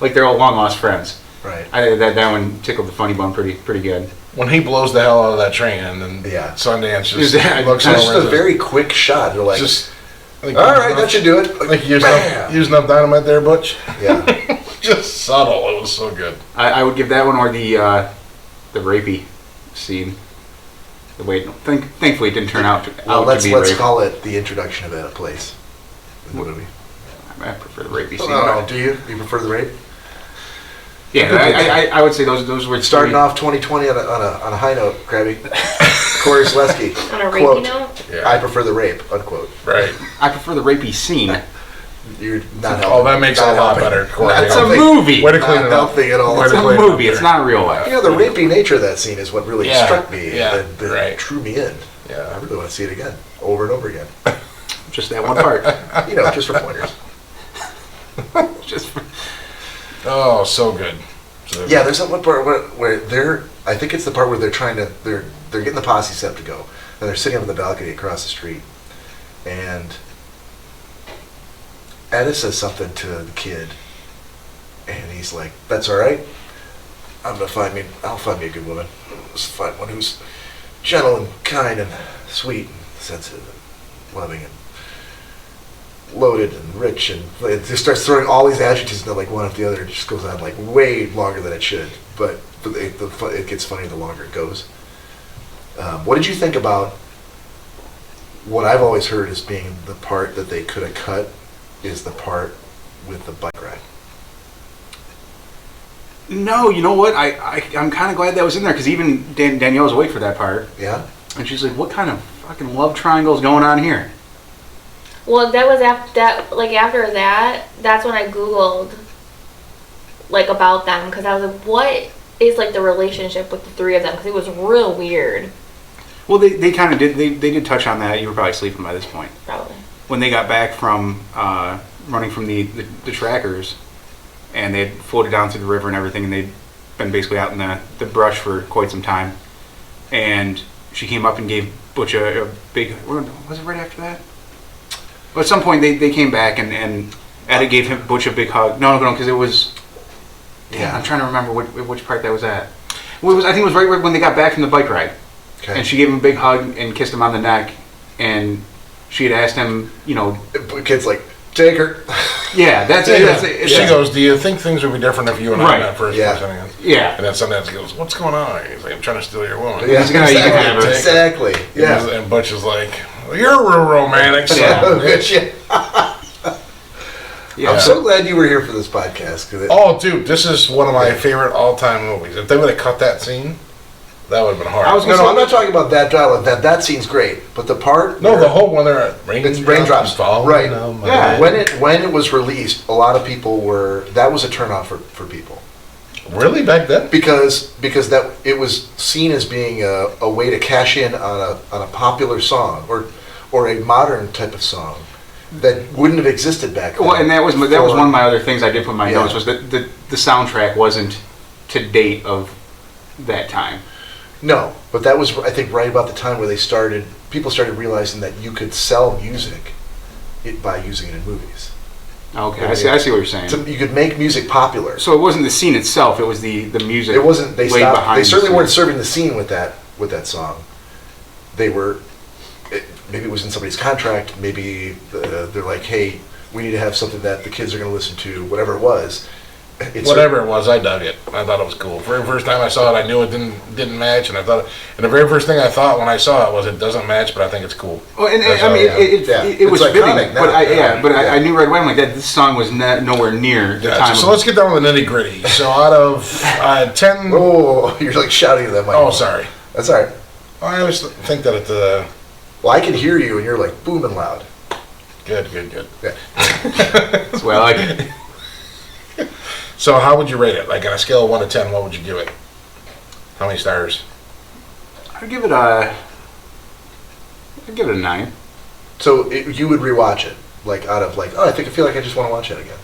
like they're all long lost friends. Right. That one tickled the funny bone pretty good. When he blows the hell out of that train, and then Yeah. Sundance just Yeah, looks So over. it's just a and very quick shot. They're like, just like, all right, that should do it. Like Bam! using up dynamite there, Butch. Yeah. Just subtle. It was so good. I would give that one, or the rapey scene. The way, thankfully, it didn't turn out to Let's be rape. call it the introduction of that place in the movie. I prefer the rapey scene. Oh, do you? You prefer the rape? Yeah, I would say those were Starting three. off 2020 on a high note, Crabby. Corey Selesky. On a rapey Quote, note? Yeah. I prefer the rape, unquote. Right. I prefer the rapey scene. You're not helping. Oh, that makes it Not a lot helping. better, Corey. Not It's a helping. movie. Way to Not clean it up. helping at all. Way It's to a clean it up movie. It's there. not real life. The rapey nature of that scene is what really Yeah, struck me. yeah, that right. drew me in. Yeah. I really want to see it again, over and over again. Just that one part. Just for pointers. Just for, Oh, so good. So Yeah, there's that one part where they're. I think it's the part where they're getting the posse set to go, and they're sitting up in the balcony across the street, and Etta says something to the kid, and he's like, "That's all right. I'll find me a good woman. Let's find one who's gentle and kind and sweet and sensitive and loving and loaded and rich," and it just starts throwing all these adjectives into like one after the other. It just goes on like way longer than it should, but it gets funnier the longer it goes. What did you think about what I've always heard as being the part that they could have cut is the part with the bike ride? no, you know what? I'm kind of glad that was in there, because even Danielle was awake for that part, Yeah? and she's like, "What kind of fucking love triangle is going on here?" Well, that was after that. That's when I Googled like about them, because I was like, what is like the relationship with the three of them? Because it was real weird. Well, they kind of did. They did touch on that. You were probably sleeping by this point. Probably. When they got back from running from the trackers, and they had floated down through the river and everything, and they'd been basically out in the brush for quite some time, and she came up and gave Butch a big. Was it right after that? But at some point they came back, and Etta gave Butch a big hug. No, because it was. Yeah, I'm trying to remember which part that was at. Well, I think it was right when they got back from the bike ride. Okay. And she gave him a big hug and kissed him on the neck, and she had asked him, The kid's like, take her. yeah, that's it. That's it. She goes, "Do you think things would be different if you and I Right. met first?" Yeah. Yeah. And then Sundance goes, "What's going on?" He's like, "I'm trying to steal your woman." Yeah, He's gonna- you can have it. exactly. Yeah. And Butch is like, well, "You're real romantic, son Yeah. of a bitch." Yeah. I'm so glad you were here for this podcast. 'Cause Oh, dude, this is one of my favorite all-time movies. If they would have cut that scene, that would have been hard. I was No, I'm not talking about that dialogue. That scene's great, but the part No, where- the whole when they're at it's raindrops, falling right? on my Yeah. head. When it was released, a lot of people that was a turnoff for people. Really? Back then? Because that it was seen as being a way to cash in on a popular song or a modern type of song that wouldn't have existed back then. Well, and that was one of my other things I did put in my notes was that the soundtrack wasn't to date of that time. No, but that was, I think, right about the time where people started realizing that you could sell music by using it in movies. Okay, I see what you're saying. So you could make music popular. So it wasn't the scene itself; it was the music. It wasn't. They laid stopped. behind They certainly the weren't scene. serving the scene with that song. They were. Maybe it was in somebody's contract. Maybe they're like, "Hey, we need to have something that the kids are going to listen to." Whatever it was. Whatever it was, I dug it. I thought it was cool. Very first time I saw it, I knew it didn't match, and and the very first thing I thought when I saw it was it doesn't match, but I think it's cool. Well, and That's I mean, how- it was It's fitting, iconic now. but I knew right away. I'm like, this song was nowhere near the Gotcha. time. So let's get down to the nitty gritty. So out of 10, Oh, you're like shouting at that mic. oh sorry, That's all right. I always think that it's Well, I can hear you, and you're like booming loud. good. Yeah. That's why I like it. So how would you rate it? Like on a scale of 1 to 10, what would you give it? How many stars? I'd give it a 9. So you would rewatch it, like out of like, oh, I feel like I just want to watch it again.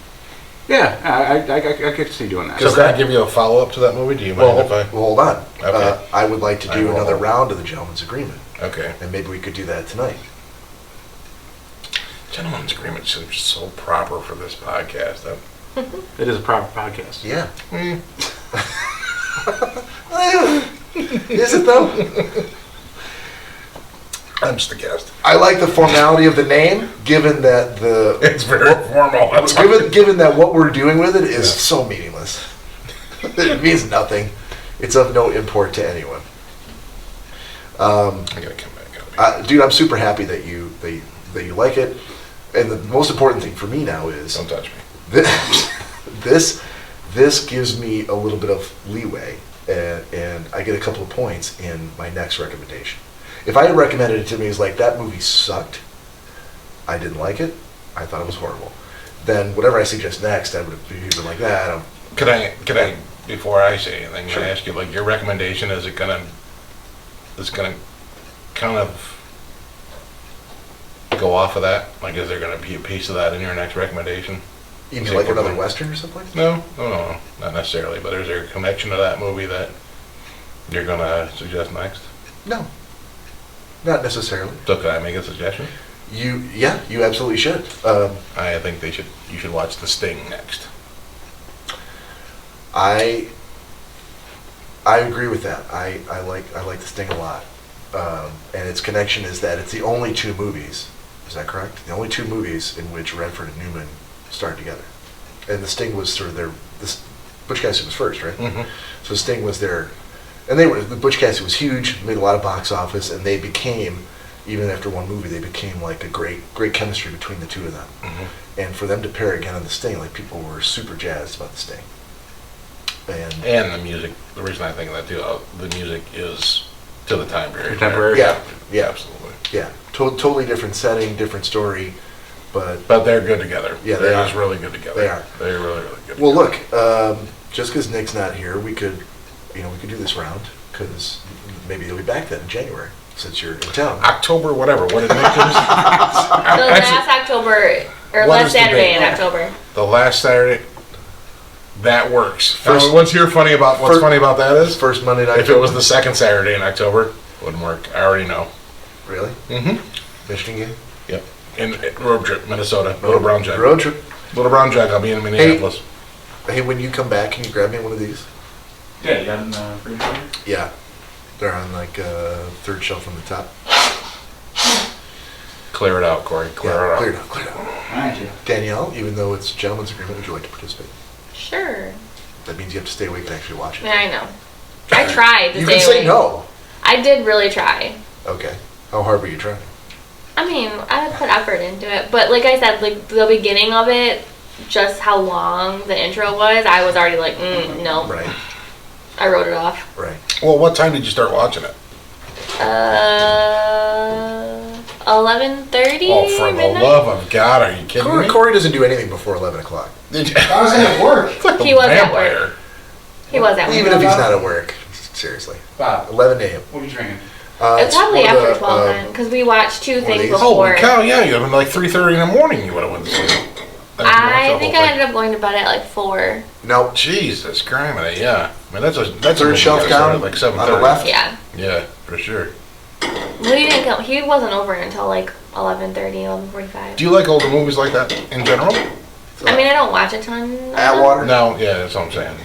Yeah, I could see doing that. So can I give you a follow up to that movie? Do you mind Well, if I? hold on. Okay. I would like to I do will. another round of the Gentleman's Agreement, Okay. and maybe we could do that tonight. Gentleman's agreement seems so proper for this podcast. It is a proper podcast. Yeah. Mm. Is it though? I'm just a guest. I like the formality of the name, given that It's very formal. That's given that what we're doing with it is Yeah. so meaningless. It means nothing. It's of no import to anyone. I gotta come back. Dude, I'm super happy that you like it. And the most important thing for me now is Don't touch me. this gives me a little bit of leeway, and I get a couple of points in my next recommendation. If I had recommended it to me as like, that movie sucked, I didn't like it, I thought it was horrible, then whatever I suggest next, I would have been like that. Can I before I say anything, Sure. can I ask you, like, your recommendation, is it gonna kind of go off of that? Like, is there gonna be a piece of that in your next recommendation? You mean like another Western or something? No, not necessarily, but is there a connection to that movie that you're gonna suggest next? No, not necessarily. So can I make a suggestion? You absolutely should. I think you should watch The Sting next. I agree with that. I like The Sting a lot, and its connection is that it's the only 2 movies. Is that correct? The only 2 movies in which Redford and Newman starred together, and The Sting was sort of Butch Cassidy was first, right? Mm-hmm. So Sting was there, and the Butch Cassidy was huge, made a lot of box office, and they became, even after one movie, they became like a great chemistry between the 2 of them. Mm-hmm. And for them to pair again on The Sting, like people were super jazzed about The Sting. And the music. The reason I think of that too, the music is to the time period. Contemporary. Yeah, Absolutely. yeah, totally different setting, different story, but They're good together. Yeah, they're they just are. really good together. They are. They're really, really good. well, together. look, just because Nick's not here, we could do this round, because maybe he'll be back then in January, since you're in town. October, whatever. What did Nick The last October, or What last is the Saturday date? in October. The last Saturday. That works. First- What's funny about that is, First Monday night. if it was the second Saturday in October, wouldn't work. I already know. Really? Mm-hmm. Michigan game? Yep. In road trip, Minnesota. Little Brown Jug. Road trip. Little Brown Jug. I'll be in Minneapolis. Hey, when you come back, can you grab me one of these? Yeah, you got them pretty sure. Yeah. They're on like 3rd shelf from the top. Clear it out, Cory. Clear it out. Clear it out, clear it out. Alright, yeah. Danielle, even though it's a gentleman's agreement, would you like to participate? Sure. That means you have to stay awake and actually watch it. Yeah, I know. I tried to You stay can say awake. no. I did really try. Okay. How hard were you trying? I mean, I put effort into it, but like I said, like the beginning of it, just how long the intro was, I was already like, no. Right, I wrote it off. right. Well, what time did you start watching it? 11:30. Oh, for the midnight? love of God, are you kidding me? Corey doesn't do anything before 11 o'clock. Did you? I was at work. It's like He a was at vampire. He was at work. Even if he's not at work, seriously. Bob, 11 a.m. what are you drinking? It's probably one of after the, 12 then, because we watched 2 things these? before. Holy cow, yeah, you have been like 3:30 in the morning you would have went to sleep. I think I ended up going to bed at like 4. Nope. Jesus Christ, yeah. I mean, that's a Third shelf down like 7:30. on the left. Yeah. Yeah, for sure. Well, he didn't come. He wasn't over until like 11:30, 11:45. Do you like older movies like that in general? I mean, I don't watch a ton. of Atwater? them. No, yeah, that's what I'm saying.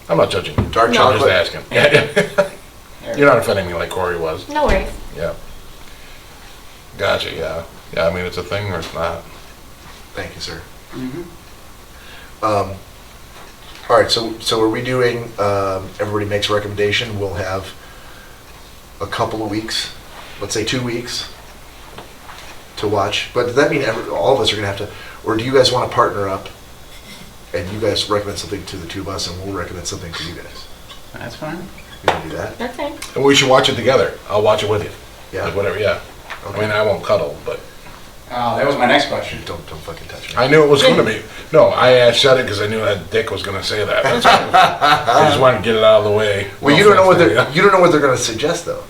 I'm not judging you. Dark No. I'm just chocolate. asking. Yeah. You're not offending me like Cory was. No worries. Yeah. Gotcha, yeah. Yeah, I mean, it's a thing or it's not. Thank you, sir. Mm-hmm. All right, so are we doing, everybody makes a recommendation, we'll have a couple of weeks, let's say 2 weeks, to watch, but does that mean all of us are gonna have to, or do you guys wanna partner up, and you guys recommend something to the 2 of us, and we'll recommend something to you guys? That's fine. You wanna do that? That's fine. And we should watch it together. I'll watch it with you. Yeah. Like whatever, yeah. Okay. I mean, I won't cuddle, but Oh, that was my next question. Don't fucking touch me. I knew it was going to be. No, I said it because I knew that Dick was going to say that. That's why I just wanted to get it out of the way. Well, No you don't know what offense they're, to you don't know what they're gonna suggest, though.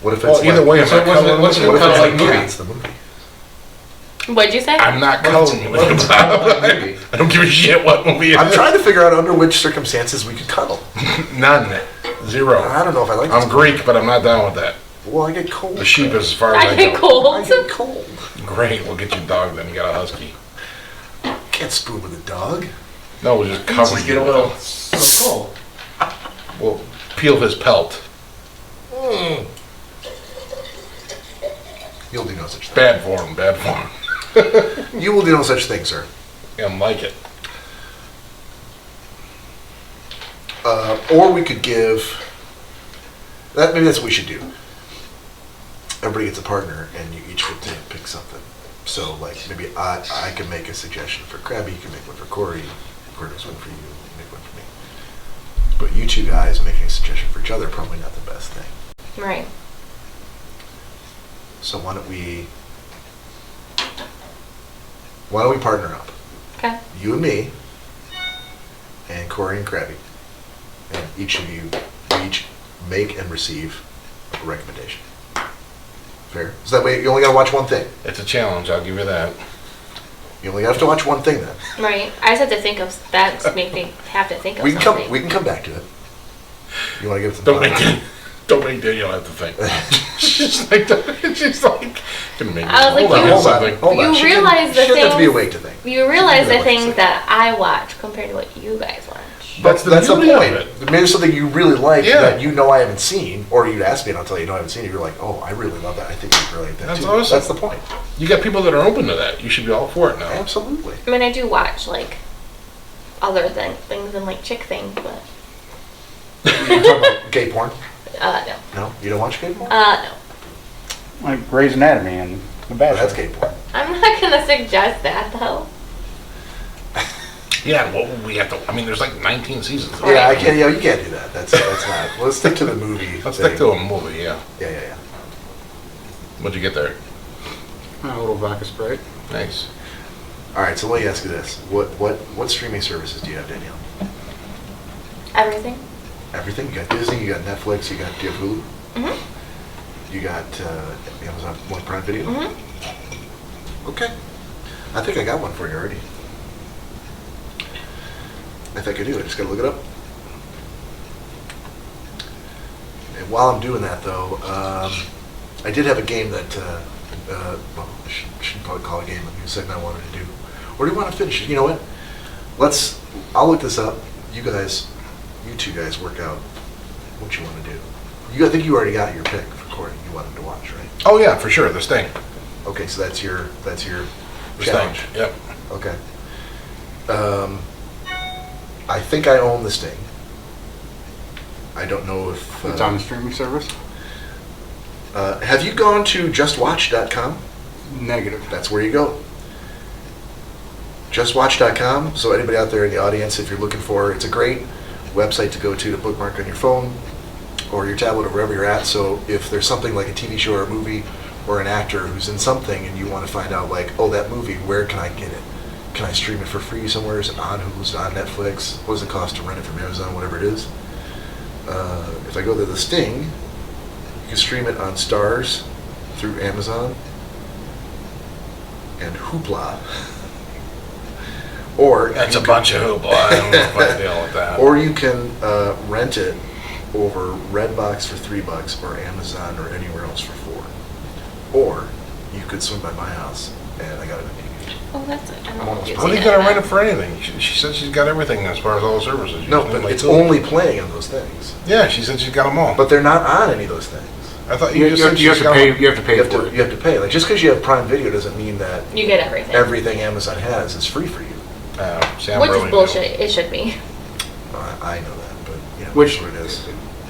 What if it's Well, either like, way, I'm So not what's the- cuddling what's with the you. what if it's like like movie? movie? It's the movie. What'd you say? I'm not cuddling with you. movie? I don't give a shit what movie it I'm is. trying to figure out under which circumstances we could cuddle. None. Zero. I don't know if I like I'm this. Greek, but I'm not down with that. Well, I get cold. The sheep is as far as I I get go. I cold. get cold. Great, we'll get you a dog then. You got a husky. Can't spoon with a dog. No, we'll just cover Just you. get a little with it. cold. We'll peel his pelt. You'll do no such thing. Bad form, bad form. You will do no such thing, sir. I'm like it. Or we could give. Maybe that's what we should do. Everybody gets a partner, and you each get to pick something. So, like, maybe I can make a suggestion for Crabby. You can make one for Cory. Cory makes one for you. You make one for me. But you 2 guys making a suggestion for each other probably not the best thing. Right. So why don't we partner up? Okay. You and me, and Cory and Crabby, and each of you each make and receive a recommendation. Fair? So that way you only gotta watch one thing. It's a challenge, I'll give you that. You only have to watch one thing then. Right. I just have to think of that. Make me have to think of We can something. come back to it. You wanna give it some Don't time? make don't make Danielle have to think. she's like, gonna make me. I was like, hold on, you- hold on. Hold on. You She realize the she doesn't have to be things- awake to think. You realize Yeah, the what you things say. that I watch compared to what you guys watch. That's the That's the beauty of point. it. Maybe there's something you really like Yeah. that you know I haven't seen, or you'd ask me and I'll tell you no I haven't seen it. You're like, oh, I really love that. I think you'd really like that That's too. awesome. That's the point. You got people that are open to that. You should be all for it now. Absolutely. I mean, I do watch like other things than like chick things, but You talking about gay porn? no. No, you don't watch gay porn? No. Like Grey's Anatomy and The Oh, Bachelor. that's gay porn. I'm not gonna suggest that though. Yeah, what would we have to? I mean, there's like 19 seasons. Yeah, I can't. Yeah, you can't do that. That's not. Let's stick to the movie. Let's thing. stick to a movie. Yeah. Yeah. What'd you get there? A little vodka Sprite. Nice. All right. So let me ask you this: what streaming services do you have, Danielle? Everything. Everything. You got Disney. You got Netflix. Do you have Hulu? Mhm. You got Amazon Prime Video. Mhm. Okay. I think I got one for you already. I think I do. I just gotta look it up. And while I'm doing that, though, I did have a game that, well, I shouldn't probably call it a game, a new segment I wanted to do. Or do you want to finish it? You know what? I'll look this up. You 2 guys work out what you want to do. I think you already got your pick for Cory. You wanted to watch, right? Oh yeah, for sure. The Sting. Okay, so that's your The challenge. Sting. Yep. Okay. I think I own the Sting. I don't know if... It's on the streaming service? have you gone to justwatch.com? Negative. That's where you go. Justwatch.com. So anybody out there in the audience, if you're looking for, it's a great website to go to bookmark on your phone or your tablet or wherever you're at. So if there's something like a TV show or a movie or an actor who's in something and you want to find out like, oh, that movie, where can I get it? can I stream it for free somewhere? Is it on Hulu? Is it on Netflix? What does it cost to rent it from Amazon? Whatever it is. If I go to the Sting, you can stream it on Stars through Amazon and Hoopla. Or That's a bunch of hoopla. I don't know if I deal with that. Or you can rent it over Redbox for $3 or Amazon or anywhere else for $4. Or you could swing by my house and I got it on DVD. Oh, that's it. I'm almost What are you going to rent it for anything? She said she's got everything as far as all the services. No, but it's only playing on those things. Yeah, she said she's got them all. But they're not on any of those things. I thought You you just said have she's to got pay. them. You have to pay You for it. have to pay. Like, just because you have Prime Video doesn't mean that You get everything. everything Amazon has is free for you. See, I'm Which really is bullshit. It should be. I know that, but yeah, Which- that's what it is.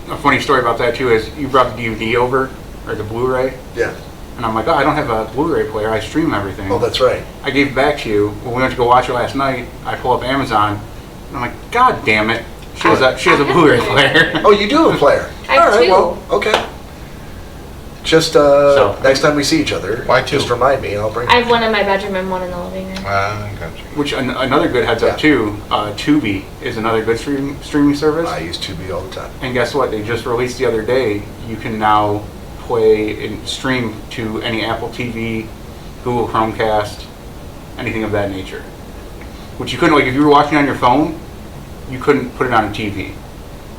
A funny story about that too is you brought the DVD over, or the Blu-ray, Yeah. and I'm like, oh, I don't have a Blu-ray player. I stream everything. Oh, that's right. I gave it back to you. When we went to go watch it last night, I pull up Amazon, and I'm like, God damn it. She has a Blu-ray player. Oh, you do have a player. I have All right, two. well, okay. Just next time we see each other, Why two? just remind me and I'll bring I it. have one in my bedroom and one in the living room. Gotcha. Which another good heads up Yeah. too. Tubi is another good streaming service. I use Tubi all the time. And guess what? They just released the other day. You can now play and stream to any Apple TV, Google Chromecast, anything of that nature. Which you couldn't, like if you were watching on your phone, you couldn't put it on a TV.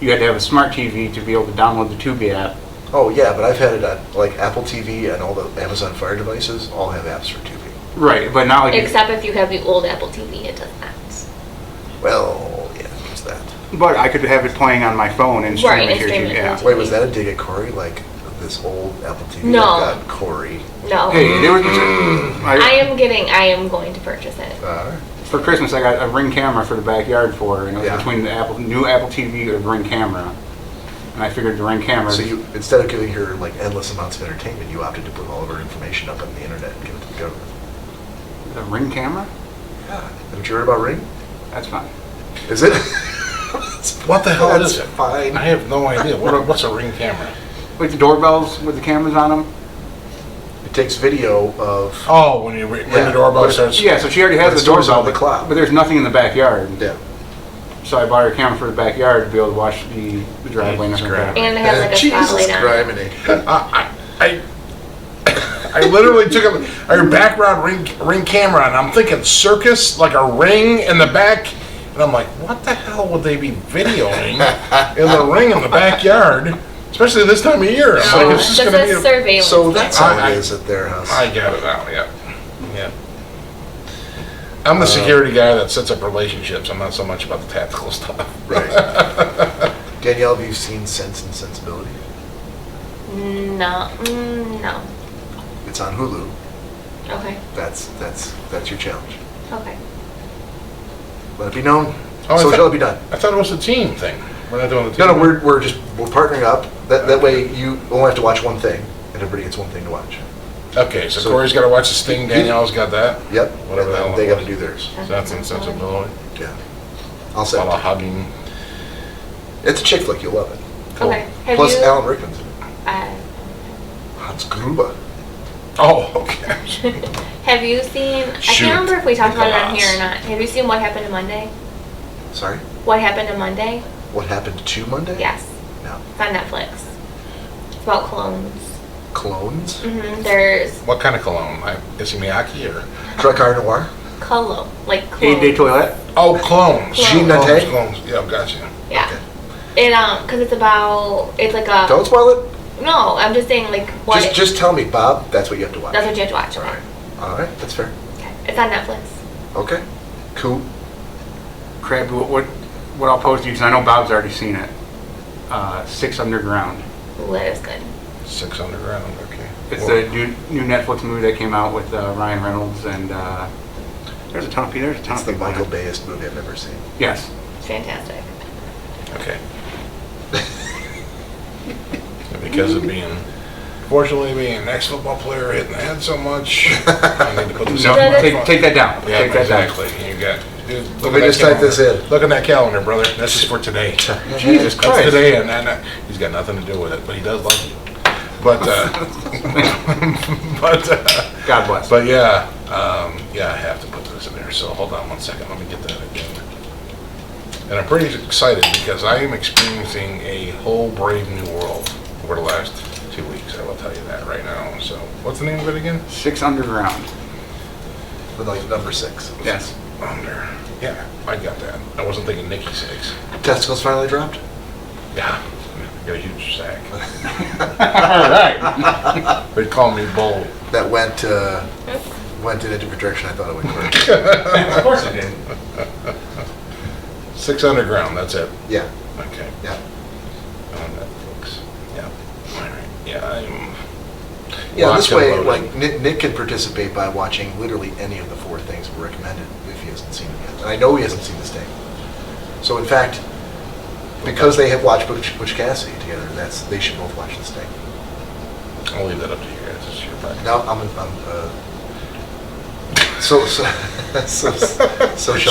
You had to have a smart TV to be able to download the Tubi app. Oh yeah, but I've had it on like Apple TV and all the Amazon Fire devices all have apps for Tubi. Right, but not like Except if you have the old Apple TV, it does not. Well, yeah, there's that. But I could have it playing on my phone and stream Right, it and here stream too. it Yeah. here. Wait, was that a dig at Cory? Like this old Apple TV No. that got Cory? No. Hey, there was. I am going to purchase it. For Christmas, I got a Ring camera for the backyard for her, and it was Yeah. between the new Apple TV or the Ring camera. And I figured the Ring camera. So you, instead of giving her like endless amounts of entertainment, you opted to put all of her information up on the internet and give it to the government. The Ring camera? Yeah. Haven't you heard about Ring? That's fine. Is it? What the hell That's is it? fine. I have no idea. What's a Ring camera? Like the doorbells with the cameras on them? It takes video of. Oh, when you ring Yeah. the doorbell, it starts. Yeah, so she already But has it the stores doorbell, on the cloud. but there's nothing in the backyard. Yeah. So I bought her a camera for the backyard to be able to watch the driveway and Jesus everything. Christ. And it has like a Jesus spotlight on it. criminy. I literally took a background ring camera and I'm thinking circus, like a ring in the back, and I'm like, what the hell would they be videoing in the ring in the backyard, especially this time of year? I'm like, it's just This gonna be is surveillance. So that's how I- it is at their house. I got it now, yeah. I'm the security guy that sets up relationships. I'm not so much about the tactical stuff. Right. Danielle, have you seen Sense and Sensibility? No. No. It's on Hulu. Okay. That's your challenge. Okay. Let it be known. Oh, I So thought- shall it be done. I thought it was a team thing. We're not doing the team. No, we're partnering up. That way you only have to watch one thing, and everybody gets one thing to watch. Okay, so So- Cory's got to watch the Sting. Danielle's got that. Yep. Whatever And the then hell they it got to was. do theirs. Sense and Sensibility. Yeah. I'll A say lot of it. hugging. It's a chick flick. You'll love it. Okay. Have Plus you? Alan Rickman's in it. Uh, Hans Gruber. Oh, okay. have you seen? I Shoot. can't remember if we talked about it on Nicholas. here or not. Have you seen What Happened on Monday? Sorry. What Happened on Monday? What happened to Monday? Yes. No. It's on Netflix. It's about clones. Clones. There's What kind of cologne? Is it Miyake or? Drakkar Noir. cologne, like Hey, clones. day toilet? Oh, clones. Clones. Nate? Clones. Yeah, gotcha. Yeah. Okay. It cause it's about it's like a. Don't spoil it. No, I'm just saying like what. Just tell me, Bob. That's what you have to watch. That's what you have to watch. All Okay. right. All right. That's fair. Okay. It's on Netflix. Okay. Cool. Crabby, what I'll pose to you, because I know Bob's already seen it. 6 Underground. Ooh, that is good. 6 Underground. Okay. It's Well, the new Netflix movie that came out with Ryan Reynolds and there's a ton of people. It's the Michael Bayest movie I've never seen. Yes. It's fantastic. Okay. Because of fortunately being an ex-football player hitting the head so much, I need to put this No, in my Take- phone. take that down. Yeah, Take that down. exactly. You got. Dude, Let me just type this in. Look at that calendar, brother. This is for today. Jesus That's Christ. today, and he's got nothing to do with it, but he does like you. But, but God bless. yeah, I have to put this things in there, so hold on 1 second, let me get that again. And I'm pretty excited because I am experiencing a whole brave new world over the last 2 weeks, I will tell you that right now. So, what's the name of it again? 6 Underground. But like number 6. Yes. Under. Yeah, I got that. I wasn't thinking Nikki 6. Testicles finally dropped? Yeah, I got a huge sack. All right. They call me Bull. That went in a different direction. I thought it went correct. Of course it did. 6 Underground, that's it. Yeah. Okay. Yeah. On Netflix. Yeah. All right. Yeah, I'm. Yeah, this locked and way, loaded. like, Nick can participate by watching literally any of the 4 things we recommended if he hasn't seen them yet. And I know he hasn't seen this thing. So, in fact, because they have watched Butch Cassidy together, they should both watch this thing. I'll leave that up to you guys. It's your back. No, so shall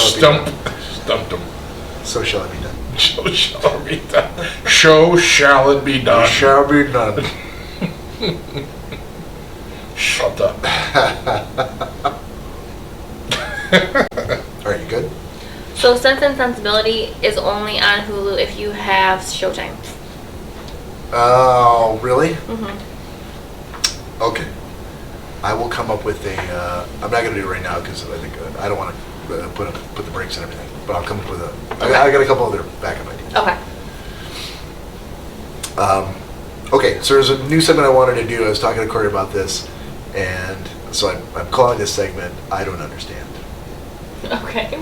it be done. Stumped him. So shall it be done. So shall it be done. So shall it be done. It shall be done. Shut up. Are you good? So Sense and Sensibility is only on Hulu if you have Showtime. Oh, really? Mm-hmm. Okay. I will come up with a. I'm not going to do it right now because I think I don't want to put the brakes and everything. But I'll come up with a. I got a couple other backup ideas. Okay. Okay, so there's a new segment I wanted to do. I was talking to Cory about this, and so I'm calling this segment "I Don't Understand." Okay.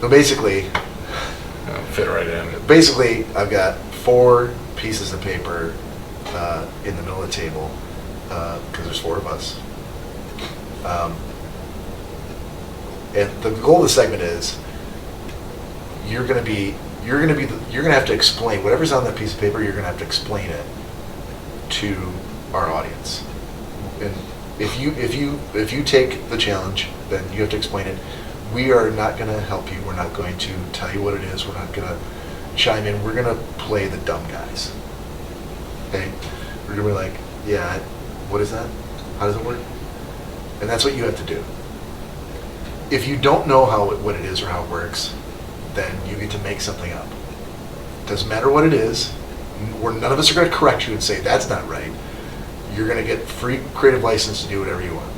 So basically, Fit right in. Basically, I've got 4 pieces of paper in the middle of the table because there's 4 of us. And the goal of the segment is you're gonna have to explain whatever's on that piece of paper. You're gonna have to explain it to our audience. And if you take the challenge, then you have to explain it. We are not going to help you. We're not going to tell you what it is. We're not going to chime in. We're going to play the dumb guys. Okay? We're going to be like, yeah, what is that? How does it work? And that's what you have to do. If you don't know what it is or how it works, then you get to make something up. Doesn't matter what it is. None of us are going to correct you and say, that's not right. You're going to get free creative license to do whatever you want.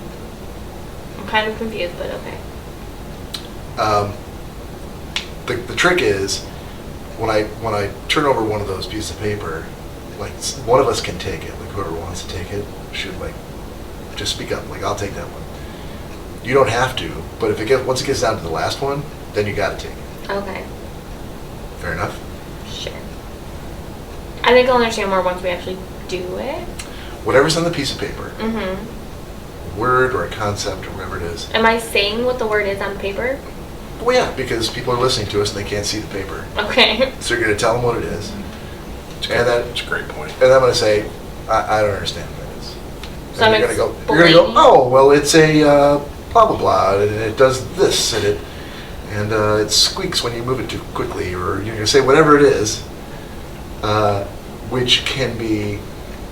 I'm kind of confused, but okay. The trick is when I turn over one of those pieces of paper, like one of us can take it, like whoever wants to take it should like just speak up, like I'll take that one. You don't have to, but once it gets down to the last one, then you got to take it. Okay. Fair enough. Sure. I think I'll understand more once we actually do it. Whatever's on the piece of paper, Mm-hmm. word or a concept or whatever it is. Am I saying what the word is on the paper? Well, yeah, because people are listening to us and they can't see the paper, Okay. so you're going to tell them what it is, and then It's a great point. and I'm going to say, I don't understand what it is. So And I'm you're going to go, explaining. oh, well, it's a blah blah blah, and it does this, and it squeaks when you move it too quickly, or you're going to say whatever it is, which can be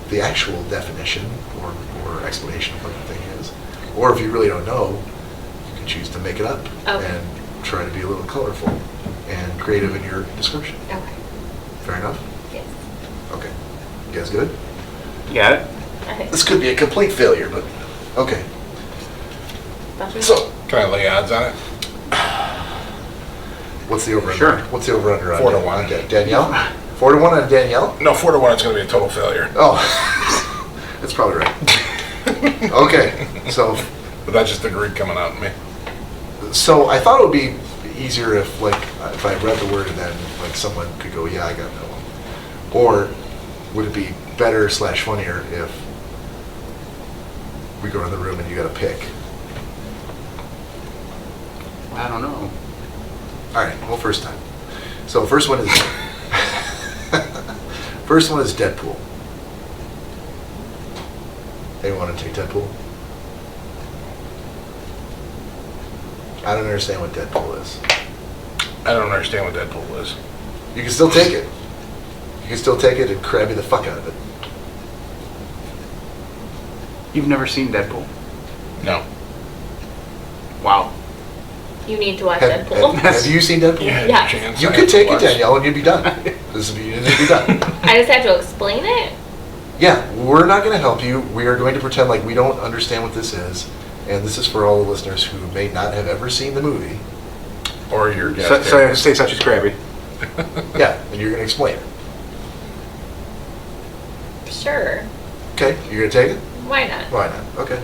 the actual definition or explanation of what the thing is, or if you really don't know, you can choose to make it up and try to be a little colorful and creative in your description. Okay. Fair enough? Yes. Okay. You guys good? You got it? Okay. This could be a complete failure, but okay. So, Can I lay odds on it? what's the over? Sure. What's the over under on 4 to 1. Danielle? 4 to 1 on Danielle? No, 4 to 1. It's going to be a total failure. Oh, that's probably right. Okay, so But that's just the Greek coming out in me. I thought it would be easier if I read the word and then like someone could go, yeah, I got that one. Or would it be better / funnier if we go in the room and you got to pick? I don't know. All right, well, first time. So first one is Deadpool. Anyone want to take Deadpool? I don't understand what Deadpool is. I don't understand what Deadpool is. You can still take it. You can still take it and Crabby the fuck out of it. You've never seen Deadpool? No. Wow. You need to watch Have, Deadpool. have you seen Deadpool? You had Yeah. your chance. You I could had to take it, watch. Danielle, and you'd be done. You'd be done. I just have to explain it. Yeah, we're not going to help you. We are going to pretend like we don't understand what this is. And this is for all the listeners who may not have ever seen the movie. Or your guest. So I say such as Crabby. Yeah, and you're going to explain it. Sure. Okay, you're going to take it? Why not? Why not? Okay.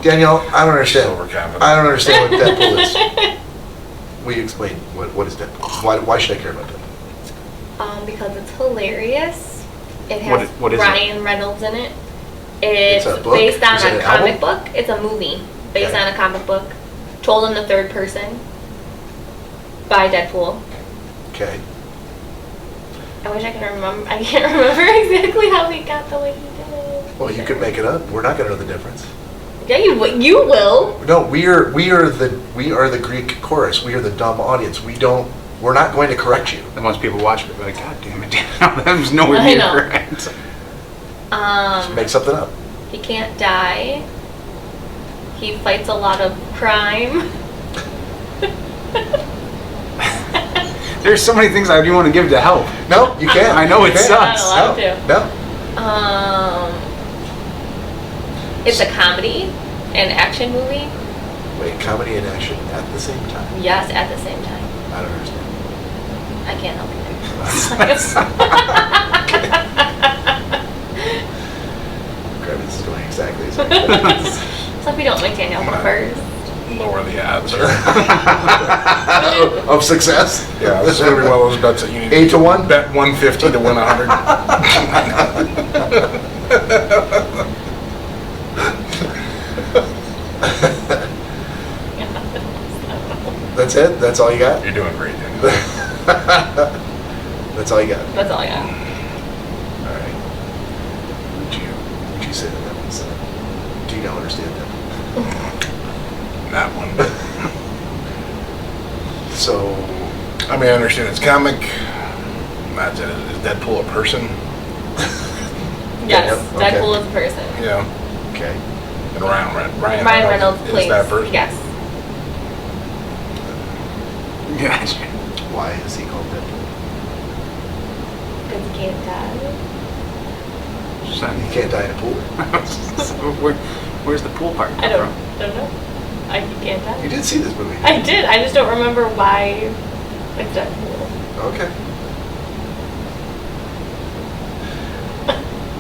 Danielle, I don't understand. Overconfident. I don't understand what Deadpool is. Will you explain what is Deadpool? Why should I care about Deadpool? Because it's hilarious. It What has is it? Ryan Reynolds in it. It's a book? based on Is it a an comic album? book. It's a movie based Okay. on a comic book, told in the third person by Deadpool. Okay. I wish I could remember. I can't remember exactly how he got the way he did. Well, you could make it up. We're not going to know the difference. Yeah, you will. No, we are the Greek chorus. We are the dumb audience. We're not going to correct you. And once people watch it, they're like, God damn it, that was nowhere I near know. correct. Just make something up. He can't die. He fights a lot of crime. There's so many things I do want to give to help. No, you can't. I know You it can't. sucks. Not allowed to. No. It's a comedy, an action movie. Wait, comedy and action at the same time? Yes, at the same time. I don't understand. I can't help you. Crabby, this is going exactly as I It's like we don't make Danielle go first. Lower the odds here. Of success? Yeah, this is going to be one of those bets that you need 8 to 1? bet 150 to win 100. That's it? That's all you got? You're doing great, Daniel. That's all you got? That's all I got. All right. Would you say that was, do you not understand that? That one. So, I mean, I understand it's comic. That's it. Is Deadpool a person? Yes, okay. Deadpool is a person. Yeah. okay. And Ryan Reynolds is plays. that person? Yes. Gotcha. Why is he called Deadpool? Because he can't die. He can't die in a pool. Where's the pool part? I don't know. He can't die. You did see this movie. I did. I just don't remember why it's Deadpool. Okay.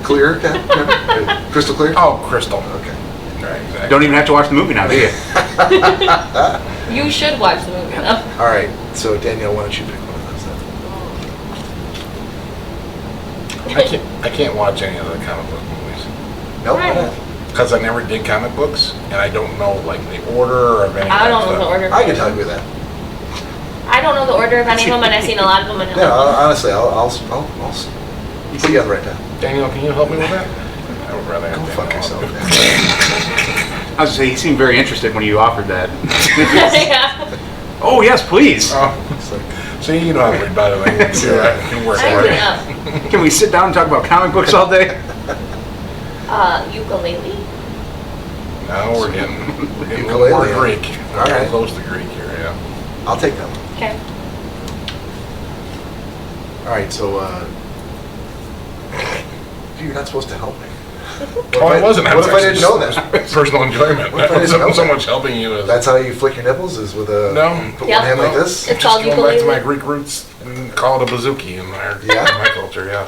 Clear? Yeah. Crystal clear? Oh, Crystal. Okay. Right, exactly. Don't even have to watch the movie now, do you? You should watch the movie though. All right. So, Danielle, why don't you pick one of those then? I can't watch any of the comic book movies No, why Right. not? because I never did comic books and I don't know like the order of any. I of don't that know the stuff. order. I can tell you that. I don't know the order of any of them, and I've seen a lot of them. And Yeah, honestly, I'll put you on the right path. Danielle, can you help me with that? I would rather have Go fuck Danielle yourself. help me. I was gonna say, he seemed very interested when you offered that. yeah. Oh, yes, please. Oh, It's like, see, you know how to read body language too. I can work I for agree. it. Can we sit down and talk about comic books all day? Ukulele. Now we're getting a little Ukulele, more yeah. Greek. All right. Close to Greek here, yeah. I'll take that one. Okay. All right, so you're not supposed to help me. Oh, I wasn't. What if I didn't know that? Personal enjoyment. What if I That didn't know wasn't so that? much helping you as That's how you flick your nipples? Is with a No. put Yep. one hand like No. this? It's just called going back to ukulele. my Greek roots and call it a bouzouki in my, Yeah? in my culture, yeah.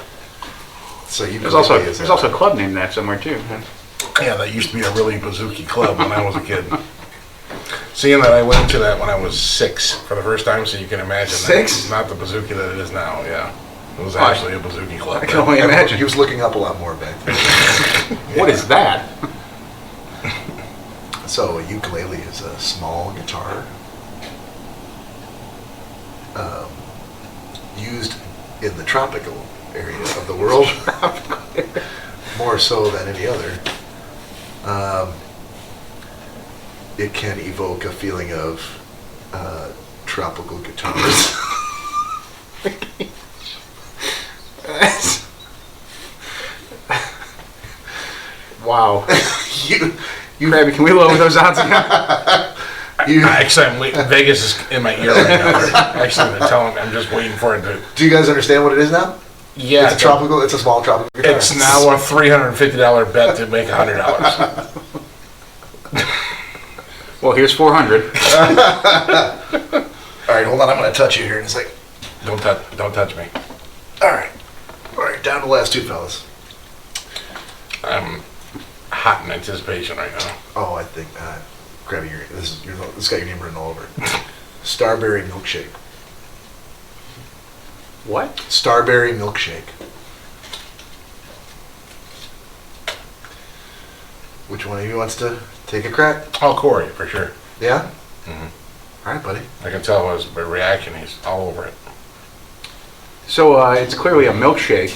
So you There's also a club named that somewhere too. Yeah, that used to be a really bouzouki club when I was a kid. Seeing that I went into that when I was 6 for the first time, so you can imagine. 6? That it's not the bouzouki that it is now, yeah. It was actually a bouzouki club. I can only imagine. He was looking up a lot more back then. What is that? So a ukulele is a small guitar used in the tropical area of the world, more so than any other. It can evoke a feeling of tropical guitars. Wow. you Crabby, can we lower those odds again? Actually, I'm waiting. Vegas is in my ear right now. Actually, they're telling me I'm just waiting for it to. Do you guys understand what it is now? Yeah, It's a tropical. It's a small tropical guitar. It's now a $350 bet to make $100. Well, here's 400. All right, hold on. I'm going to touch you here in a second. Don't touch me. All right, down to the last two, fellas. I'm hot in anticipation right now. Oh, I think, Crabby, this got your name written all over it. Starberry milkshake. What? Starberry milkshake. Which one of you wants to take a crack? Oh, Cory, for sure. Yeah? Mhm. All right, buddy. I can tell his reaction. He's all over it. So it's clearly a milkshake.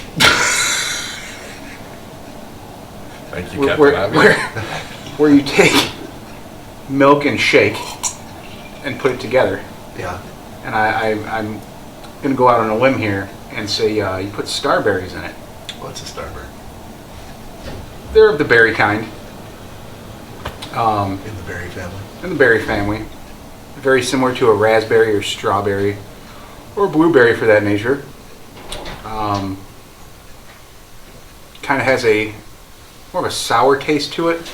Thank you, Where, Captain where, Obvious. where you take milk and shake and put it together. Yeah. And I'm going to go out on a limb here and say you put starberries in it. What's a starberry? They're of the berry kind. In the berry family. In the berry family. Very similar to a raspberry or strawberry or blueberry for that nature. Kind of has more of a sour taste to it.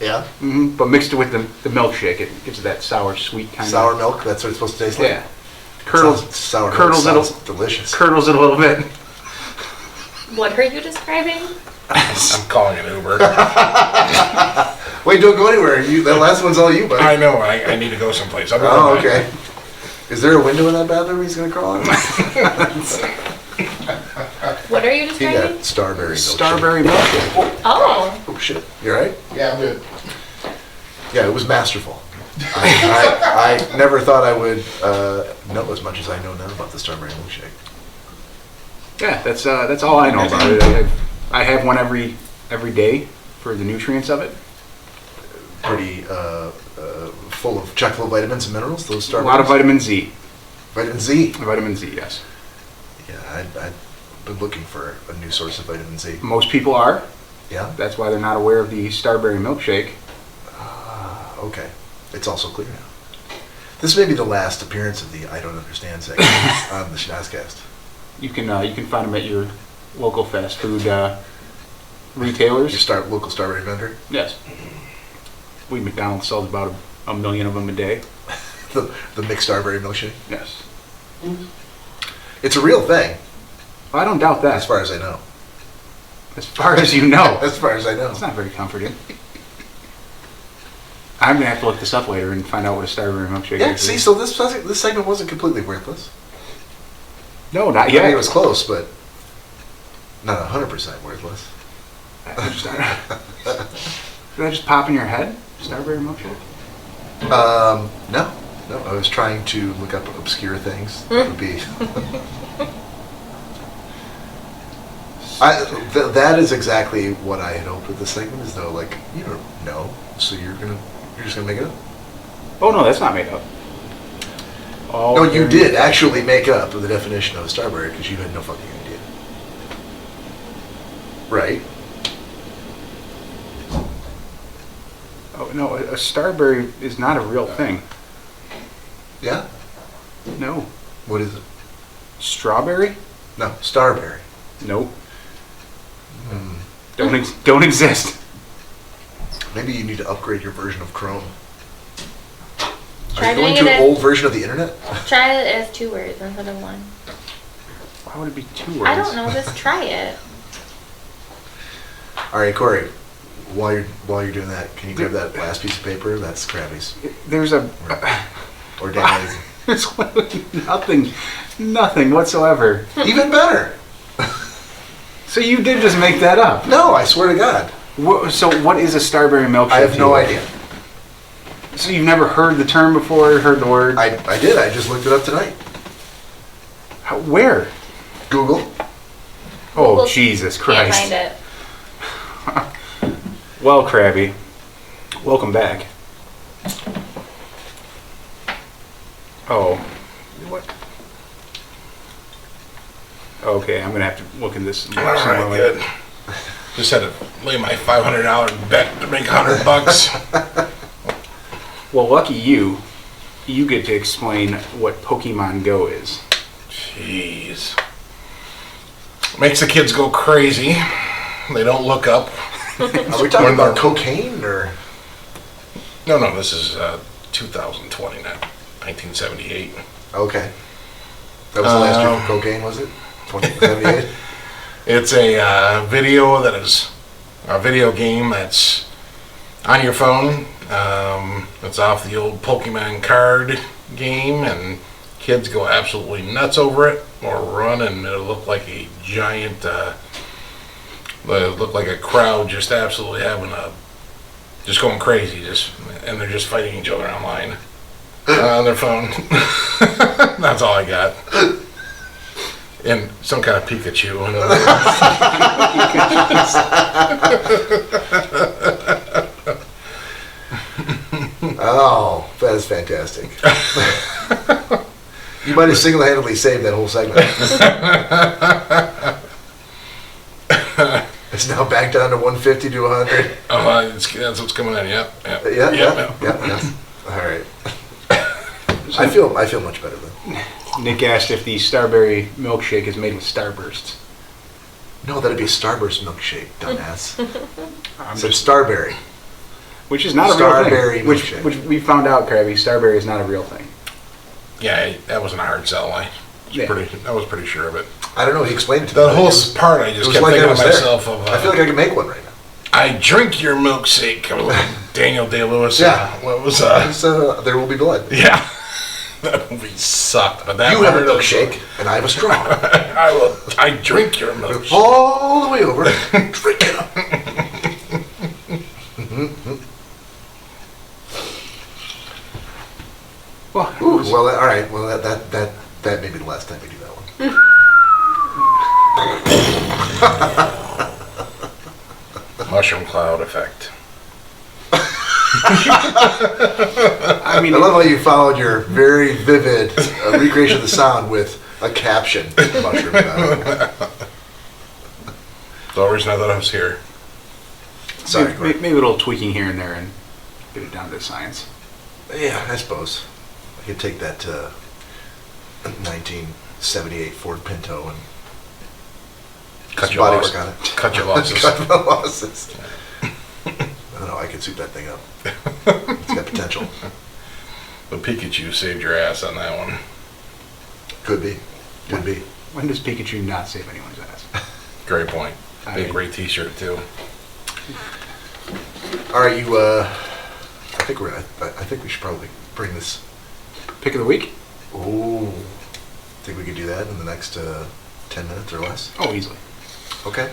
Yeah? But mixed with the milkshake, it gives it that sour, sweet kind Sour of... milk, that's what it's supposed to taste like? Yeah. Curdles, Sour milk curdles sounds it, delicious. curdles it a little bit. What are you describing? I'm calling an Uber. Wait, don't go anywhere. That last one's all you, buddy. I know. I need to go someplace. I'll be Oh, right back. okay. Is there a window in that bathroom he's going to crawl in? What are you He describing? got starberry milkshake. Starberry milkshake. Oh. Oh, shit. You all right? Yeah, I'm good. Yeah, it was masterful. I never thought I would know as much as I know now about the starberry milkshake. Yeah, that's all I know about it. I have one every day for the nutrients of it. Pretty full of chocolate vitamins and minerals, those A starberries. lot of vitamin Z. Vitamin Z. Vitamin Z, yes. Yeah, I've been looking for a new source of vitamin Z. Most people are. Yeah? That's why they're not aware of the starberry milkshake. Okay. It's also clear now. This may be the last appearance of the I Don't Understand segment on the Schnozzcast. You can find them at your local fast food retailers. Your local starberry vendor. Yes. McDonald's sells about a million of them a day. The mixed starberry milkshake. Yes. It's a real thing, Well, I don't doubt that. as far as I know. As far as you know. As far as I know. It's not very comforting. I'm going to have to look this up later and find out what a starberry milkshake Yeah, is. see, so this segment wasn't completely worthless. No, not I yet. mean, it was close, but not 100% worthless. Did that just pop in your head? Starberry milkshake? No. I was trying to look up obscure things. That would be. That is exactly what I had hoped with this segment. Is though, like, you don't know, so you're just gonna make it up. Oh no, that's not made up. Oh, No, you did actually make up the definition of a starberry because you had no fucking idea. Right? Oh no, a starberry is not a real thing. Yeah? No. What is it? Strawberry? No, starberry. Nope. Don't exist. Maybe you need to upgrade your version of Chrome. Try Are you going doing to it an old version of the internet? Try it as 2 words instead of 1. Why would it be 2 words? I don't know. Just try it. All right, Cory. While you're doing that, can you grab that last piece of paper? That's Crabby's. There's a... Or Danielle's. There's literally nothing whatsoever. Even better. So you did just make that up. No, I swear to God. So what is a starberry milkshake? I have no to you? idea. So you've never heard the term before, heard the word? I did. I just looked it up tonight. Where? Google. Oh, Google Jesus Can't Christ. find it. Well, Crabby, welcome back. Oh, what? Okay, I'm gonna have to look in this. All right, good. Just had to lay my $500 bet to make $100. Well, lucky you. You get to explain what Pokemon Go is. Jeez. Makes the kids go crazy. They don't look up. Are we talking about cocaine or? No, this is 2020 now. 1978. Okay. That was the last year for cocaine, was it? 1978? It's a video that is a video game that's on your phone. It's off the old Pokemon card game, and kids go absolutely nuts over it, or run, and it'll look like a giant, it'll look like a crowd just absolutely just going crazy, and they're just fighting each other online on their phone. That's all I got. And some kind of Pikachu. Oh, that is fantastic. You might have single-handedly saved that whole segment. It's now back down to 150 to 100. Oh, that's what's coming in. Yep. Yeah. All right. I feel much better then. Nick asked if the Starberry milkshake is made with Starbursts. No, that'd be a Starburst milkshake, dumbass. So Starberry. Which is not a real Starberry thing. milkshake. Which we found out, Crabby, Starberry is not a real thing. Yeah, that wasn't a hard sell. I was pretty sure of it. I don't know. He explained it to me. The whole part, I just kept thinking to myself of. I feel like I can make one right now. I drink your milkshake. Daniel Day-Lewis. Yeah. What was There Will Be Blood. Yeah. That movie sucked. But that You have a milkshake, and I have a straw. I drink your milkshake. All the way over. Drink it up. Well, all right. Well, that may be the last time we do that one. Mushroom cloud effect. I mean, I love how you followed your very vivid recreation of the sound with a caption. Mushroom cloud. The reason I thought I was here. Sorry, maybe a little tweaking here and there and get it down to science. Yeah, I suppose. I could take that 1978 Ford Pinto and Cut some your body losses. work on it. Cut your losses. Cut my losses. I don't know, I could soup that thing up. It's got potential. The Pikachu saved your ass on that one. Could be. Could be. When does Pikachu not save anyone's ass? Great point. Big great t-shirt too. All right, you. I think we should probably bring this. Pick of the week? Ooh. Think we could do that in the next 10 minutes or less? Oh, easily. Okay.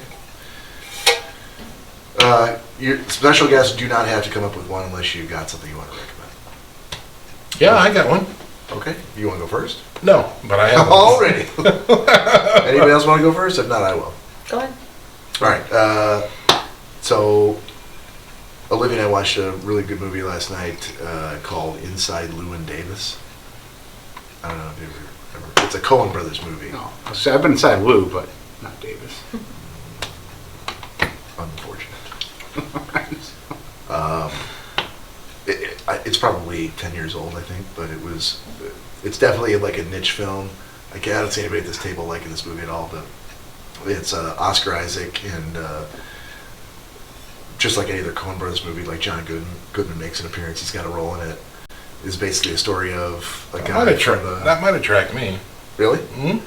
Your special guests do not have to come up with one unless you got something you want to recommend. Yeah, I got one. Okay. You want to go first? No, but I have one. Already. Anybody else want to go first? If not, I will. Go ahead. All right. So, Olivia and I watched a really good movie last night called Inside Llewyn Davis. I don't know if you ever. It's a Coen Brothers movie. No. So I've been inside Lou, but not Davis. Unfortunate. It's probably 10 years old, I think, but it's definitely like a niche film. I don't see anybody at this table liking this movie at all, but it's Oscar Isaac, and just like any other Coen Brothers movie, like John Goodman makes an appearance, he's got a role in it. It's basically a story of a guy That might attract me. Really? Mm-hmm.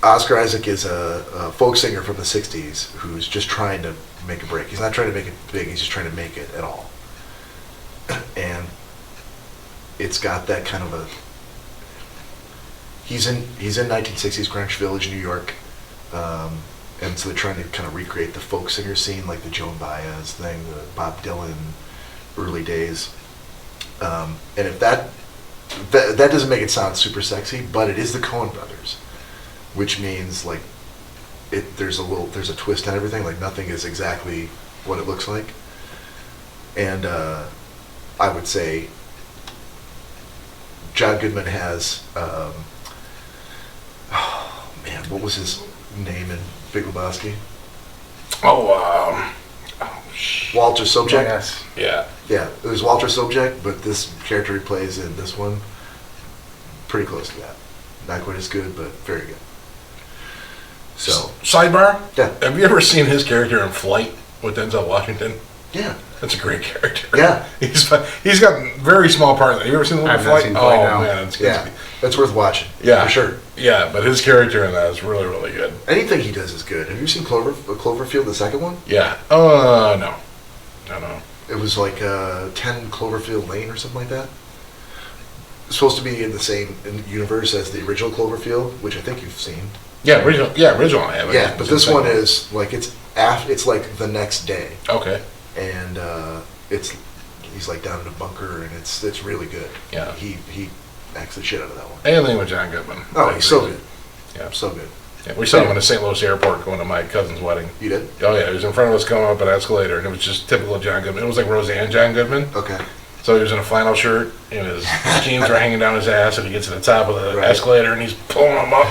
Oscar Isaac is a folk singer from the 60s who's just trying to make a break. He's not trying to make it big, he's just trying to make it at all. And it's got that kind of a... He's in 1960s Greenwich Village, New York, and so they're trying to kind of recreate the folk singer scene, like the Joan Baez thing, the Bob Dylan early days. And if that doesn't make it sound super sexy, but it is the Coen Brothers, which means like there's a twist on everything. Like nothing is exactly what it looks like. And I would say John Goodman has what was his name in Big Lebowski? Oh, Walter Sobchak. Yes. Yeah. Yeah, it was Walter Sobchak, but this character he plays in this one, pretty close to that. Not quite as good, but very good. So, Sidebar? Yeah. Have you ever seen his character in Flight with Denzel Washington? yeah. That's a great character. Yeah. He's got a very small part. Have you ever seen the movie I've not Flight? seen Flight, Oh, no. man. It's Yeah, that's worth watching. Yeah. For sure. Yeah, but his character in that is really, really good. Anything he does is good. Have you seen Cloverfield, the second one? Yeah. No. No. It was like 10 Cloverfield Lane or something like that. It's supposed to be in the same universe as the original Cloverfield, which I think you've seen. Yeah, original. I haven't. Yeah, but this one is like it's like the next day, Okay. and he's like down in a bunker, and it's really good. Yeah. He acts the shit out of that one. Anything with John Goodman. Oh, he's so good. Yeah. So good. Yeah, we saw him in the St. Louis airport going to my cousin's wedding. You did? Oh yeah, he was in front of us coming up an escalator, and it was just typical John Goodman. It was like Roseanne John Goodman. Okay. So he was in a flannel shirt, and his jeans were hanging down his ass, and he gets to the top of the Right. escalator, and he's pulling them up.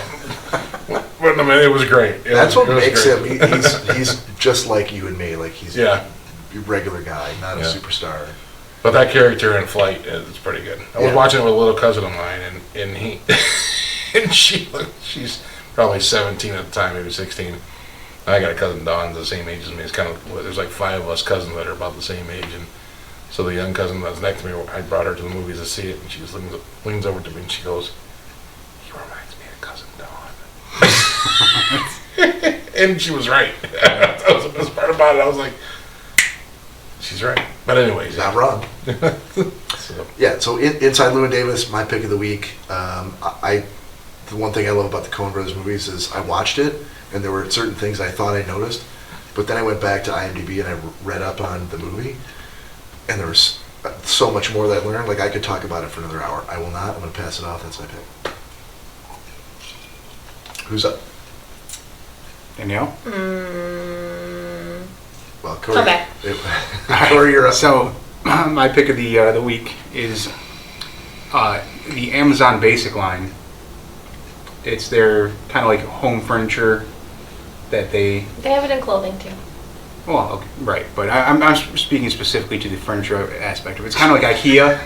But I mean, it was great. That's what it was makes great. him. He's just like you and me. Like he's Yeah, a regular guy, not a Yeah. superstar. but that character in Flight is pretty good. I was Yeah. watching it with a little cousin of mine, and he and she's probably 17 at the time, maybe 16. I got a cousin Dawn's the same age as me. It's kind of there's like 5 of us cousins that are about the same age, and so the young cousin that's next to me, I brought her to the movies to see it, and she just leans over to me and she goes, "He reminds me of cousin Dawn." And she was right. That was the best part about it. I was like, she's right. But anyways, Not wrong. so, Yeah. So inside Llewyn Davis, my pick of the week. The one thing I love about the Coen Brothers movies is I watched it, and there were certain things I thought I noticed, but then I went back to IMDb and I read up on the movie, and there was so much more that I learned. Like I could talk about it for another hour. I will not. I'm going to pass it off. That's my pick. Who's up? Danielle? Well, Cory. Come back. Cory, you're up. So, my pick of the week is the Amazon Basic line. It's their kind of like home furniture that they. They have it in clothing too. Well, okay, right, but I'm speaking specifically to the furniture aspect of it. It's kind of like IKEA.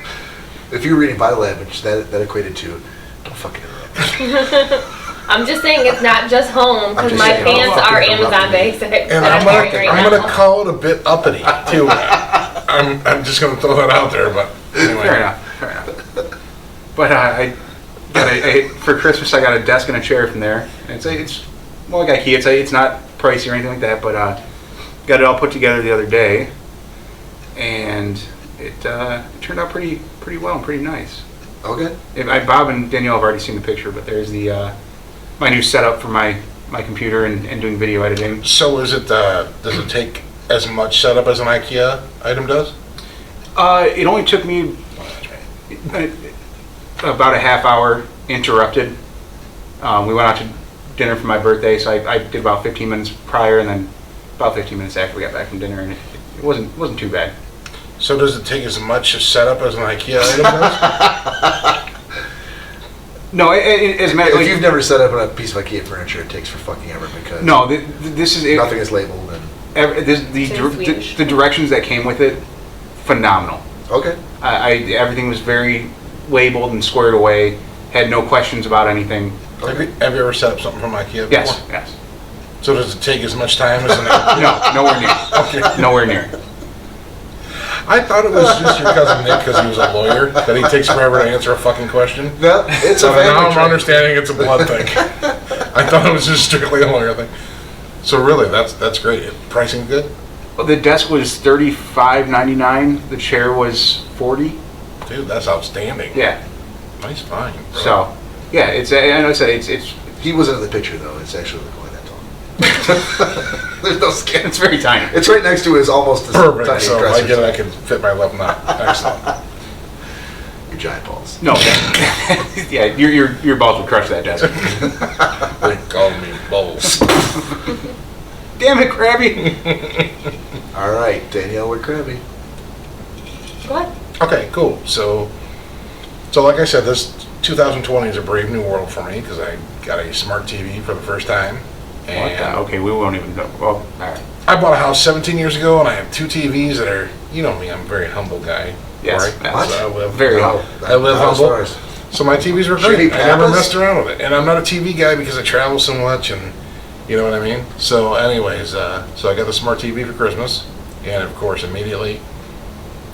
If you're reading Bible Adventures, that equated to don't fucking interrupt. I'm just saying it's not just home I'm because just my saying, don't pants are fucking interrupt Amazon me. Basic. and that I'm wearing right gonna now. call it a bit uppity too. I'm just gonna throw that out there, but anyway. Fair enough. But I got for Christmas I got a desk and a chair from there. And it's more like IKEA. It's not pricey or anything like that, but got it all put together the other day, and it turned out pretty well and pretty nice. Okay. Bob and Danielle have already seen the picture, but there's the my new setup for my computer and doing video editing. So is it? Does it take as much setup as an IKEA item does? It only took me about a half hour interrupted. We went out to dinner for my birthday, so I did about 15 minutes prior, and then about 15 minutes after we got back from dinner, and it wasn't too bad. So does it take as much setup as an IKEA item does? No, as a matter If like, you've never set up a piece of IKEA furniture, it takes for fucking ever because no, this is it. nothing is labeled. And The directions that came with it, phenomenal. okay. Everything was very labeled and squared away. Had no questions about anything. Have you ever set up something from IKEA before? Yes. So does it take as much time as an No, nowhere near. Okay. Nowhere near. I thought it was just your cousin Nick because he was a lawyer that he takes forever to answer a fucking question. No, it's So a now family I'm trait. understanding it's a blood thing. I thought it was just strictly a lawyer thing. So really, that's great. Pricing good? Well, the desk was $35.99. The chair was $40. Dude, that's outstanding. Yeah. Nice find. Bro. So, yeah, I know it's He wasn't in the picture though. It's actually like that tall. There's no skin. it's very tiny. It's right next to his almost as Perfect. tiny So if dresser. I get it, I can fit my left nut. Excellent. Your giant balls. No. Yeah, your balls would crush that desk. They call me Bowles. Damn it, Crabby. All right, Danielle, we're Crabby. Go ahead. Okay, cool. So like I said, this 2020 is a brave new world for me because I got a smart TV for the first time. And Okay, we won't even know. Well, all right. I bought a house 17 years ago, and I have 2 TVs that are, you know me, I'm a very humble guy. Yes. Cory. What? So I live Very humble. I live Not as humble. far as- So my TVs were Should great. be I never Pappas? messed around with it. And I'm not a TV guy because I travel so much, and you know what I mean? So anyways, so I got the smart TV for Christmas, and of course immediately,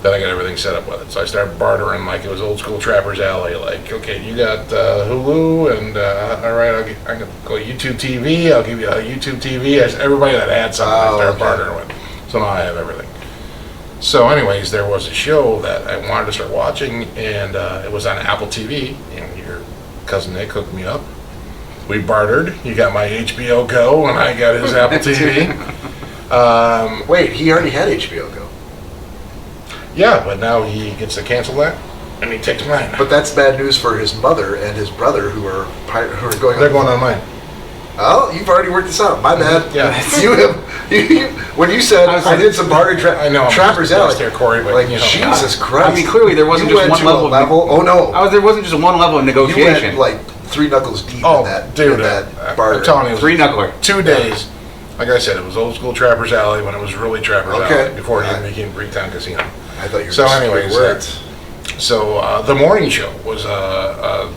then I got everything set up with it. So I started bartering like it was old school Trapper's Alley. Like, okay, you got Hulu, and all right, I'm gonna go YouTube TV. I'll give you a YouTube TV. Everybody that had something, I started bartering with. So now I have everything. So anyways, there was a show that I wanted to start watching, and it was on Apple TV, and your cousin Nick hooked me up. We bartered. You got my HBO Go, and I got his Apple TV. Wait, he already had HBO Go. Yeah, but now he gets to cancel that, and he takes mine. But that's bad news for his mother and his brother who are going. They're going on mine. Oh, you've already worked this out. My bad. Yeah. When you said I did some bartering I know, I'm Trapper's just Alley, there, Cory, but like you know. Jesus Christ. I mean, clearly there wasn't you just went one to level. a level. Oh no, There wasn't just one level of you negotiation. went like 3 knuckles deep Oh, in that. dude, in that I'm barter. telling you, it was 3 knuckler. 2 days. Like I said, it was old school Trapper's Alley when it was really Trapper's Okay. Alley before it Yeah. even became Greektown Casino. I thought you were So just anyways, words. So the morning show was a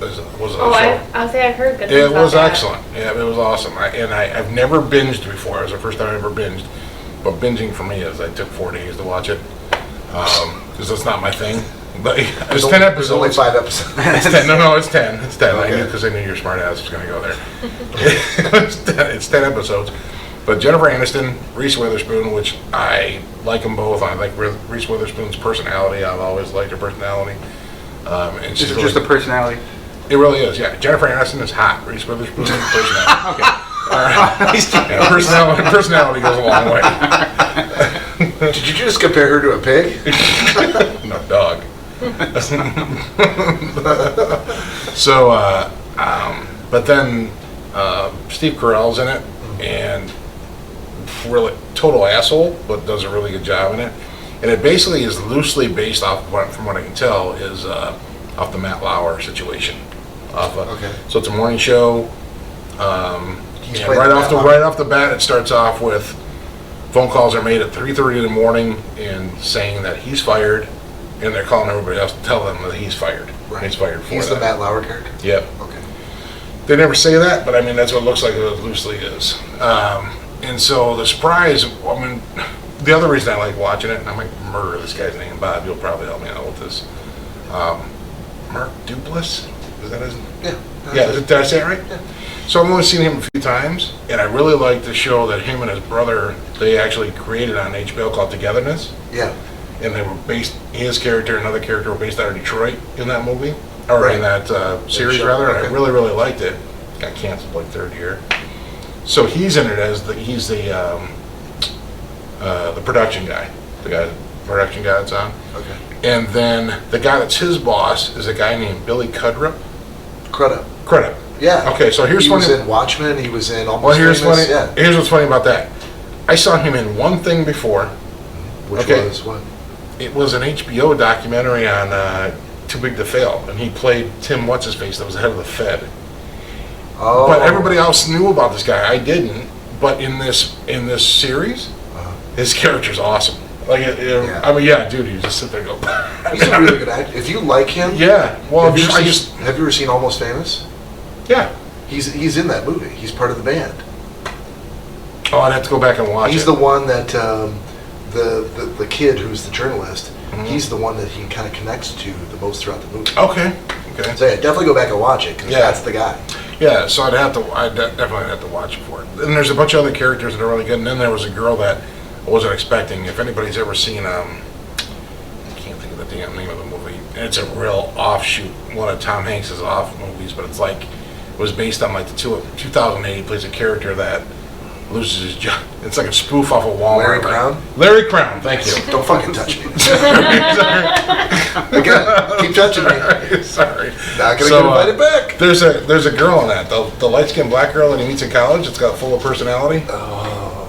Oh, show. I'll say I've heard good things It about was that. excellent. Yeah, it was awesome. I've never binged before. It was the first time I ever binged. But binging for me is I took 4 days to watch it because that's not my thing. But it's 10 There's only episodes. 5 episodes. It's 10. No, it's 10. It's 10. I Okay. knew because I knew your smart ass was going to go there. It's 10 episodes. But Jennifer Aniston, Reese Witherspoon, which I like them both. I like Reese Witherspoon's personality. I've always liked her personality. And Is she's it really, just the personality? it really is, yeah. Jennifer Aniston is hot. Reese Witherspoon's personality. Okay. All right. Yeah, personality goes a long way. Did you just compare her to a pig? No, dog. So, but then Steve Carell's in it, and really total asshole, but does a really good job in it. And it basically is loosely based off, from what I can tell, is off the Matt Lauer situation. Okay. So it's a morning show. He's And playing right Matt Lauer. right off the bat, it starts off with phone calls are made at 3:30 in the morning and saying that he's fired, and they're calling everybody else to tell them that he's fired. Right. He's fired for He's that. the Matt Lauer character? Yep. Okay. They never say that, but I mean, that's what it looks like it loosely is. And so the surprise, I mean, the other reason I like watching it, and I might murder this guy's name, Bob, you'll probably help me out with this. Mark Duplass? Is that his name? Yeah. Yeah, did I say it right? Yeah. So I've only seen him a few times, and I really like the show that him and his brother, they actually created on HBO called Togetherness. Yeah. And they were based, his character and another character were based out of Detroit in that movie, or in that series show, rather, and okay. I really, really liked it. Got canceled like third year. So he's in it as he's the production guy, the production guy that's on. Okay. And then the guy that's his boss is a guy named Billy Crudup. Crudup. Yeah. Okay, so here's he funny. was in Watchmen. He was in Almost Well, here's Famous. funny. Yeah. Here's what's funny about that. I saw him in one thing before. Which Okay. was what? It was an HBO documentary on Too Big to Fail, and he played Tim What's His Face, that was the head of the Fed. Oh. But everybody else knew about this guy. I didn't. But in this series, his character's awesome. Like, Yeah. I mean, yeah, dude, you just sit there and go. He's a really good actor. If you like him, Yeah. Well, have you, I ever just seen, have you ever seen Almost Famous? yeah. He's in that movie. He's part of the band. Oh, I'd have to go back and watch He's it. the one that the kid who's the journalist. Mhm. He's the one that he kind of connects to the most throughout the movie. Okay. Okay. So yeah, definitely go back and watch it because Yeah. that's the guy. Yeah, so I'd definitely have to watch it for it. And there's a bunch of other characters that are really good. And then there was a girl that I wasn't expecting. If anybody's ever seen, I can't think of the damn name of the movie. It's a real offshoot, one of Tom Hanks's off movies, but it's like, it was based on like the 2008. He plays a character that loses his job. It's like a spoof off of Walmart. Larry Crown? Larry Crown, thank you. Don't fucking touch me. Again, keep touching me. Sorry. Not gonna So, get invited back. There's a girl in that, the light-skinned black girl that he meets in college. It's got full of personality. Oh.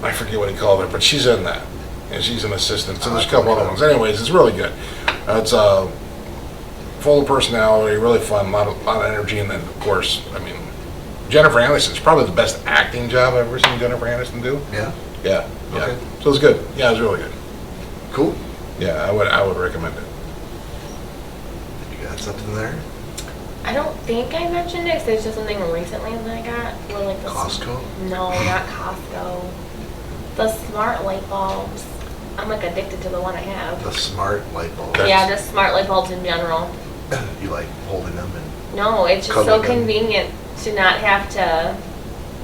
I forget what he called her, but she's in that, and she's an assistant. So there's a couple other ones. Anyways, it's really good. It's full of personality, really fun, a lot of energy, and then of course, I mean, Jennifer Aniston's probably the best acting job I've ever seen Jennifer Aniston do. Yeah. Yeah. Yeah. Okay. So it was good. Yeah, it was really good. Cool. Yeah, I would recommend it. You got something there? I don't think I mentioned it, 'cause it's just something recently that I got. Well, like the Costco? No, not Costco. The smart light bulbs. I'm like addicted to the one I have. The smart light bulb. Okay. Yeah, just smart light bulbs in general. You like holding them and No, it's just so Cuddling them. convenient to not have to.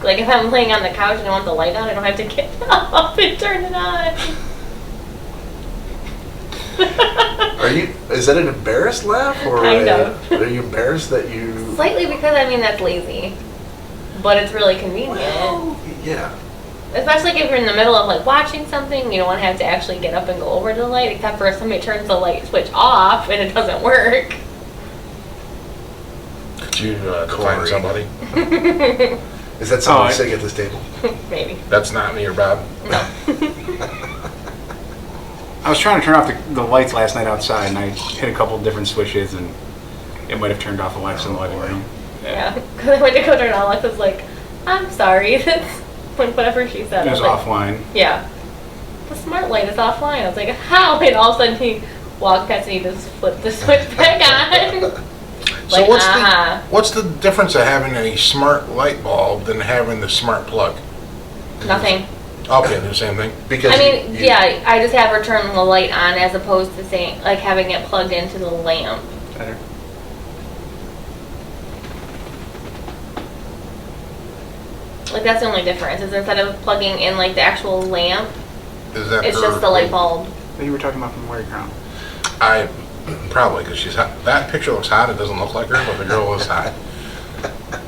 Like if I'm laying on the couch and I want the light on, I don't have to get up and turn it on. is that an embarrassed laugh or Kind of. are you embarrassed that you Slightly, because I mean that's lazy, but it's really convenient. Well, yeah. Especially if you're in the middle of like watching something, you don't want to have to actually get up and go over to the light, except for if somebody turns the light switch off and it doesn't work. Did you find Cory. somebody? Is that something Oh, sitting at this table? Maybe. That's not me or Bob. No. I was trying to turn off the lights last night outside, and I hit a couple different switches, and it might have turned off the lights in the living room. Yeah. Because I went to go turn it on, Alexa's like, I'm sorry. That's whatever she said. It was I like, offline. Yeah. The smart light is offline. I was like, how? And all of a sudden he walked past and he just flipped the switch back on. So Like, what's the difference of having a smart light bulb than having the smart plug? Nothing. Okay, the same thing. Because I mean, you- yeah, I just have her turn the light on as opposed to saying, like having it plugged into the lamp. Better. Like that's the only difference, is instead of plugging in like the actual lamp, Is that it's her- just the light bulb. That you were talking about from Warrior Crown. I probably because she's hot. That picture looks hot. It doesn't look like her, but the girl is hot.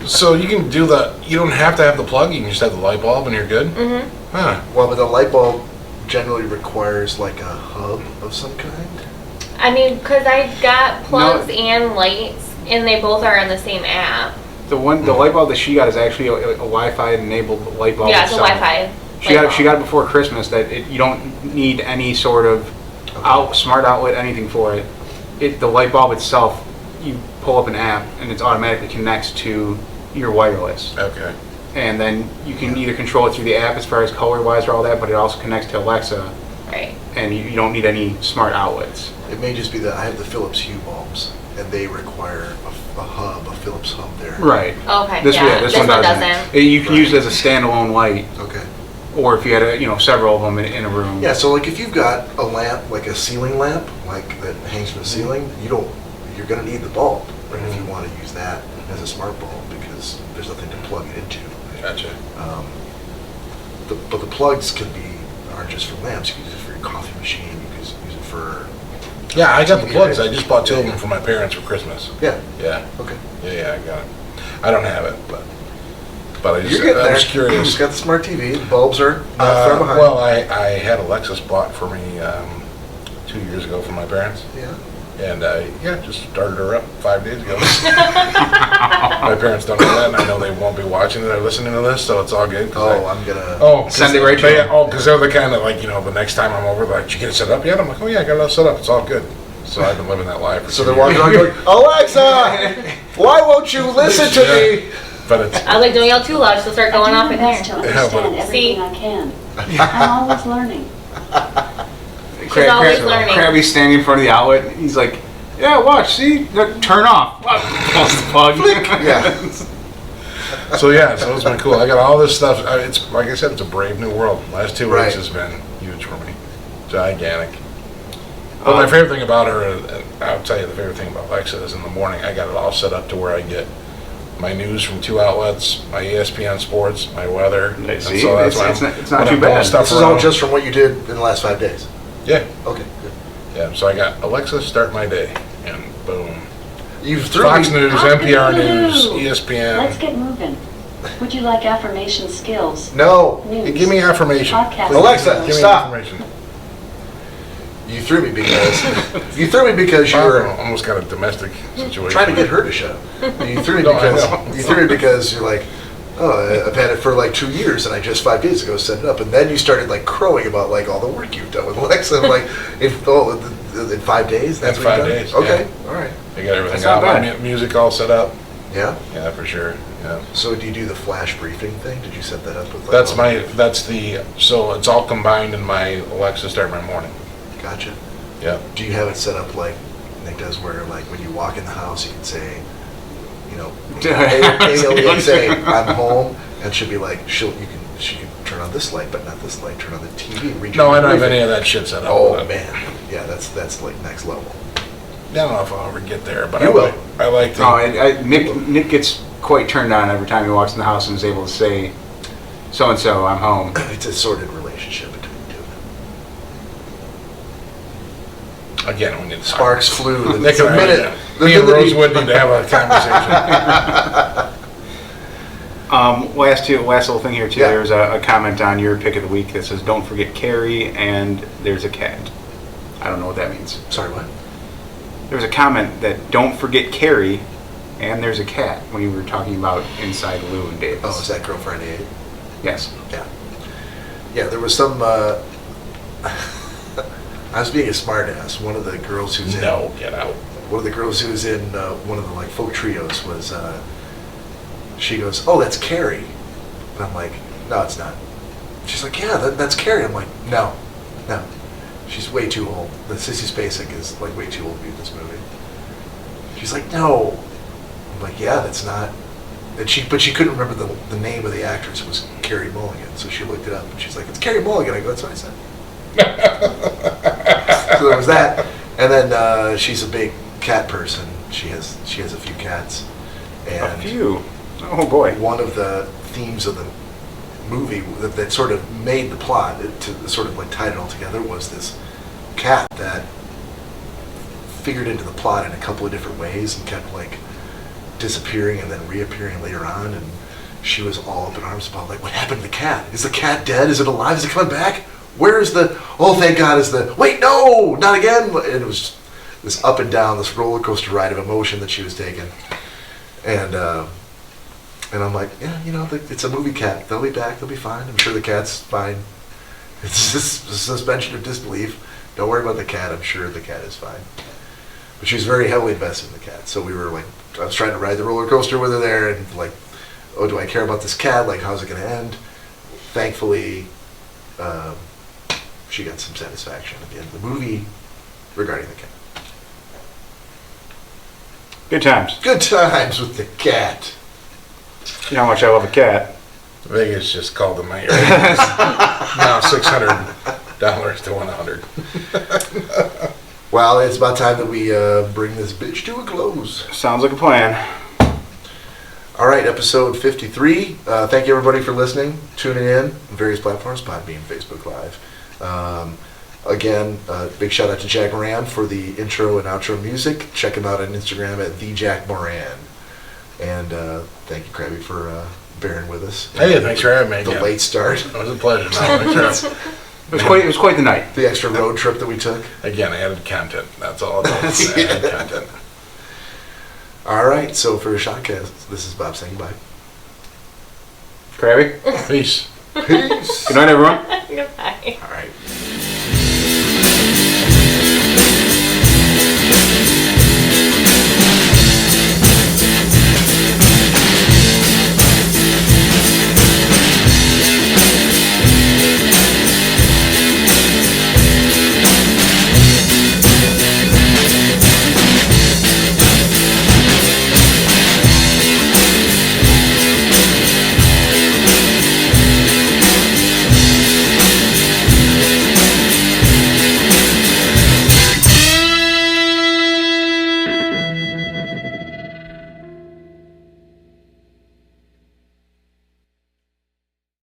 So you can do you don't have to have the plug. You can just have the light bulb, and you're good. Mm-hmm. Huh? Well, but the light bulb generally requires like a hub of some kind. I mean, because I got plugs and lights, and they both are on the same app. The light bulb that she got is actually a Wi-Fi enabled light bulb. Yeah, it's a itself. Wi-Fi. She got it before Christmas. You don't need any sort of smart outlet, anything for it. The light bulb itself, you pull up an app and it automatically connects to your wireless. Okay. And then you can either control it through the app as far as color-wise or all that, but it also connects to Alexa, Right. and you don't need any smart outlets. It may just be that I have the Philips Hue bulbs, and they require a Philips hub there. Right. Okay. This This one doesn't. You can Right. use it as a standalone light, Okay. or if you had several of them in a room. Yeah, so like if you've got a lamp, like a ceiling lamp, like that hangs from the ceiling, you're gonna need the bulb, right? If you want to use that as a smart bulb, because there's nothing to plug it into. Gotcha. But the plugs aren't just for lamps. You can use it for your coffee machine. You can use it for Yeah, I got the TV, plugs. right? I just bought two of Yeah. them for my parents for Christmas. Yeah. Yeah. Okay. Yeah, I got it. I don't have it, but I You're just getting I there. was curious. You've got the smart TV. The bulbs are not far behind. Well, I had Alexis bought for me 2 years ago from my parents, Yeah. and just started her up 5 days ago. My parents don't know that, and I know they won't be watching it or listening to this, so it's all good. I'm gonna. Send it right to them. because they're the kind of like, the next time I'm over, like, did you get it set up yet? I'm like, oh yeah, I got it all set up. It's all good. So I've been living that life. For So 2 they're walking years. around going, Alexa, why won't you listen to me? But it's I was like, don't yell too loud, she'll start going off in there. To Yeah, understand but- everything I can. I'm always learning. She's always learning. Crabby's standing in front of the outlet. He's like, yeah, watch, see? Look, turn off. Pulls the plug. Yeah. So it's been cool. I got all this stuff. It's like I said, it's a brave new world. Last 2 Right. weeks has been huge for me. Gigantic. But my favorite thing about her, and I'll tell you the favorite thing about Alexa is in the morning, I got it all set up to where I get my news from 2 outlets, my ESPN Sports, my weather. And See? so that's why It's I'm- not when too I'm pulling bad. stuff This is all around- just from what you did in the last 5 days. Yeah, Okay, good. yeah. So I got Alexa, start my day, and boom. You threw Fox me. News, NPR News, E Let's ESPN. get moving. Would you like affirmation skills? No, News. Give me affirmation. Podcast. Alexa, Give me stop. information. You threw me because you I were almost got a domestic situation. trying to get her to shut up. You threw me No, I know. because you're like, oh, I've had it for like 2 years, and I just 5 days ago set it up, and then you started like crowing about like all the work you've done with Alexa. I'm like, in 5 days, that's In what 5 you've done? days, Okay, yeah. all right, I got everything That's not out. My bad. music all set up. yeah. Yeah, for sure. Yeah. So do you do the flash briefing thing? Did you set that up with? So it's all combined in my Alexa Start My Morning. Gotcha. Yeah. Do you have it set up like Nick does, where like when you walk in the house, you can say, you know, hey, say I'm home, and she'll be like, she can turn on this light, but not this light. Turn on the TV. No, I don't have any of that shit set up. Oh man, yeah, that's like next level. I don't know if I'll ever get there, but You will. I like to. No, Nick gets quite turned on every time he walks in the house and is able to say, so and so, I'm home. It's a sorted relationship between the two. Again, we need to Sparks flew. Nick and me and Rosewood need to have a conversation. Last little thing here too. Yeah. There's a comment on your pick of the week that says, "Don't forget Carrie," and there's a cat. I don't know what that means. Sorry, what? There was a comment that "Don't forget Carrie," and there's a cat when you were talking about Inside Lou and Davis. Oh, is that Girl Friday 8? Yes. Yeah. Yeah, there was some. I was being a smartass. One of the girls who's in. No, get out. One of the girls who was in one of the like folk trios was. She goes, "Oh, that's Carrie," and I'm like, "No, it's not." She's like, "Yeah, that's Carrie." I'm like, "No. She's way too old. The Sissy Spacek is like way too old to be in this movie." She's like, "No." I'm like, "Yeah, that's not." And but she couldn't remember the name of the actress. It was Carrie Mulligan, so she looked it up and she's like, "It's Carrie Mulligan." I go, "That's what I said." So there was that, and then she's a big cat person. She has a few cats, and A few. Oh boy. one of the themes of the movie that sort of made the plot to sort of like tied it all together was this cat that figured into the plot in a couple of different ways and kept like disappearing and then reappearing later on, and she was all up in arms about like, what happened to the cat? Is the cat dead? Is it alive? Is it coming back? Where is the, oh thank God, is the, wait, no, not again. And it was this up and down, this roller coaster ride of emotion that she was taking. And I'm like, yeah, you know, it's a movie cat. They'll be back. They'll be fine. I'm sure the cat's fine. It's just a suspension of disbelief. Don't worry about the cat. I'm sure the cat is fine. But she was very heavily invested in the cat. So we were like, I was trying to ride the roller coaster with her there, and like, oh, do I care about this cat? Like, how's it going to end? Thankfully, she got some satisfaction at the end of the movie regarding the cat. Good times. Good times with the cat. You know how much I love a cat. Vegas just called in my ear. Now $600 to 100. Well, it's about time that we bring this bitch to a close. Sounds like a plan. All right, episode 53. Thank you, everybody, for listening, tuning in on various platforms, Podbean, Facebook Live. Again, big shout out to Jack Moran for the intro and outro music. Check him out on Instagram at @thejackmoran. And thank you, Crabby, for bearing with us. Hey, thanks for having me The again. late start. It was a pleasure. No, thanks for It was quite the night. The extra road trip that we took. Again, I added content. That's all it's all. I added content. All right, so for Schnozzcast, this is Bob saying goodbye. Crabby? Peace. Peace. Good night, everyone.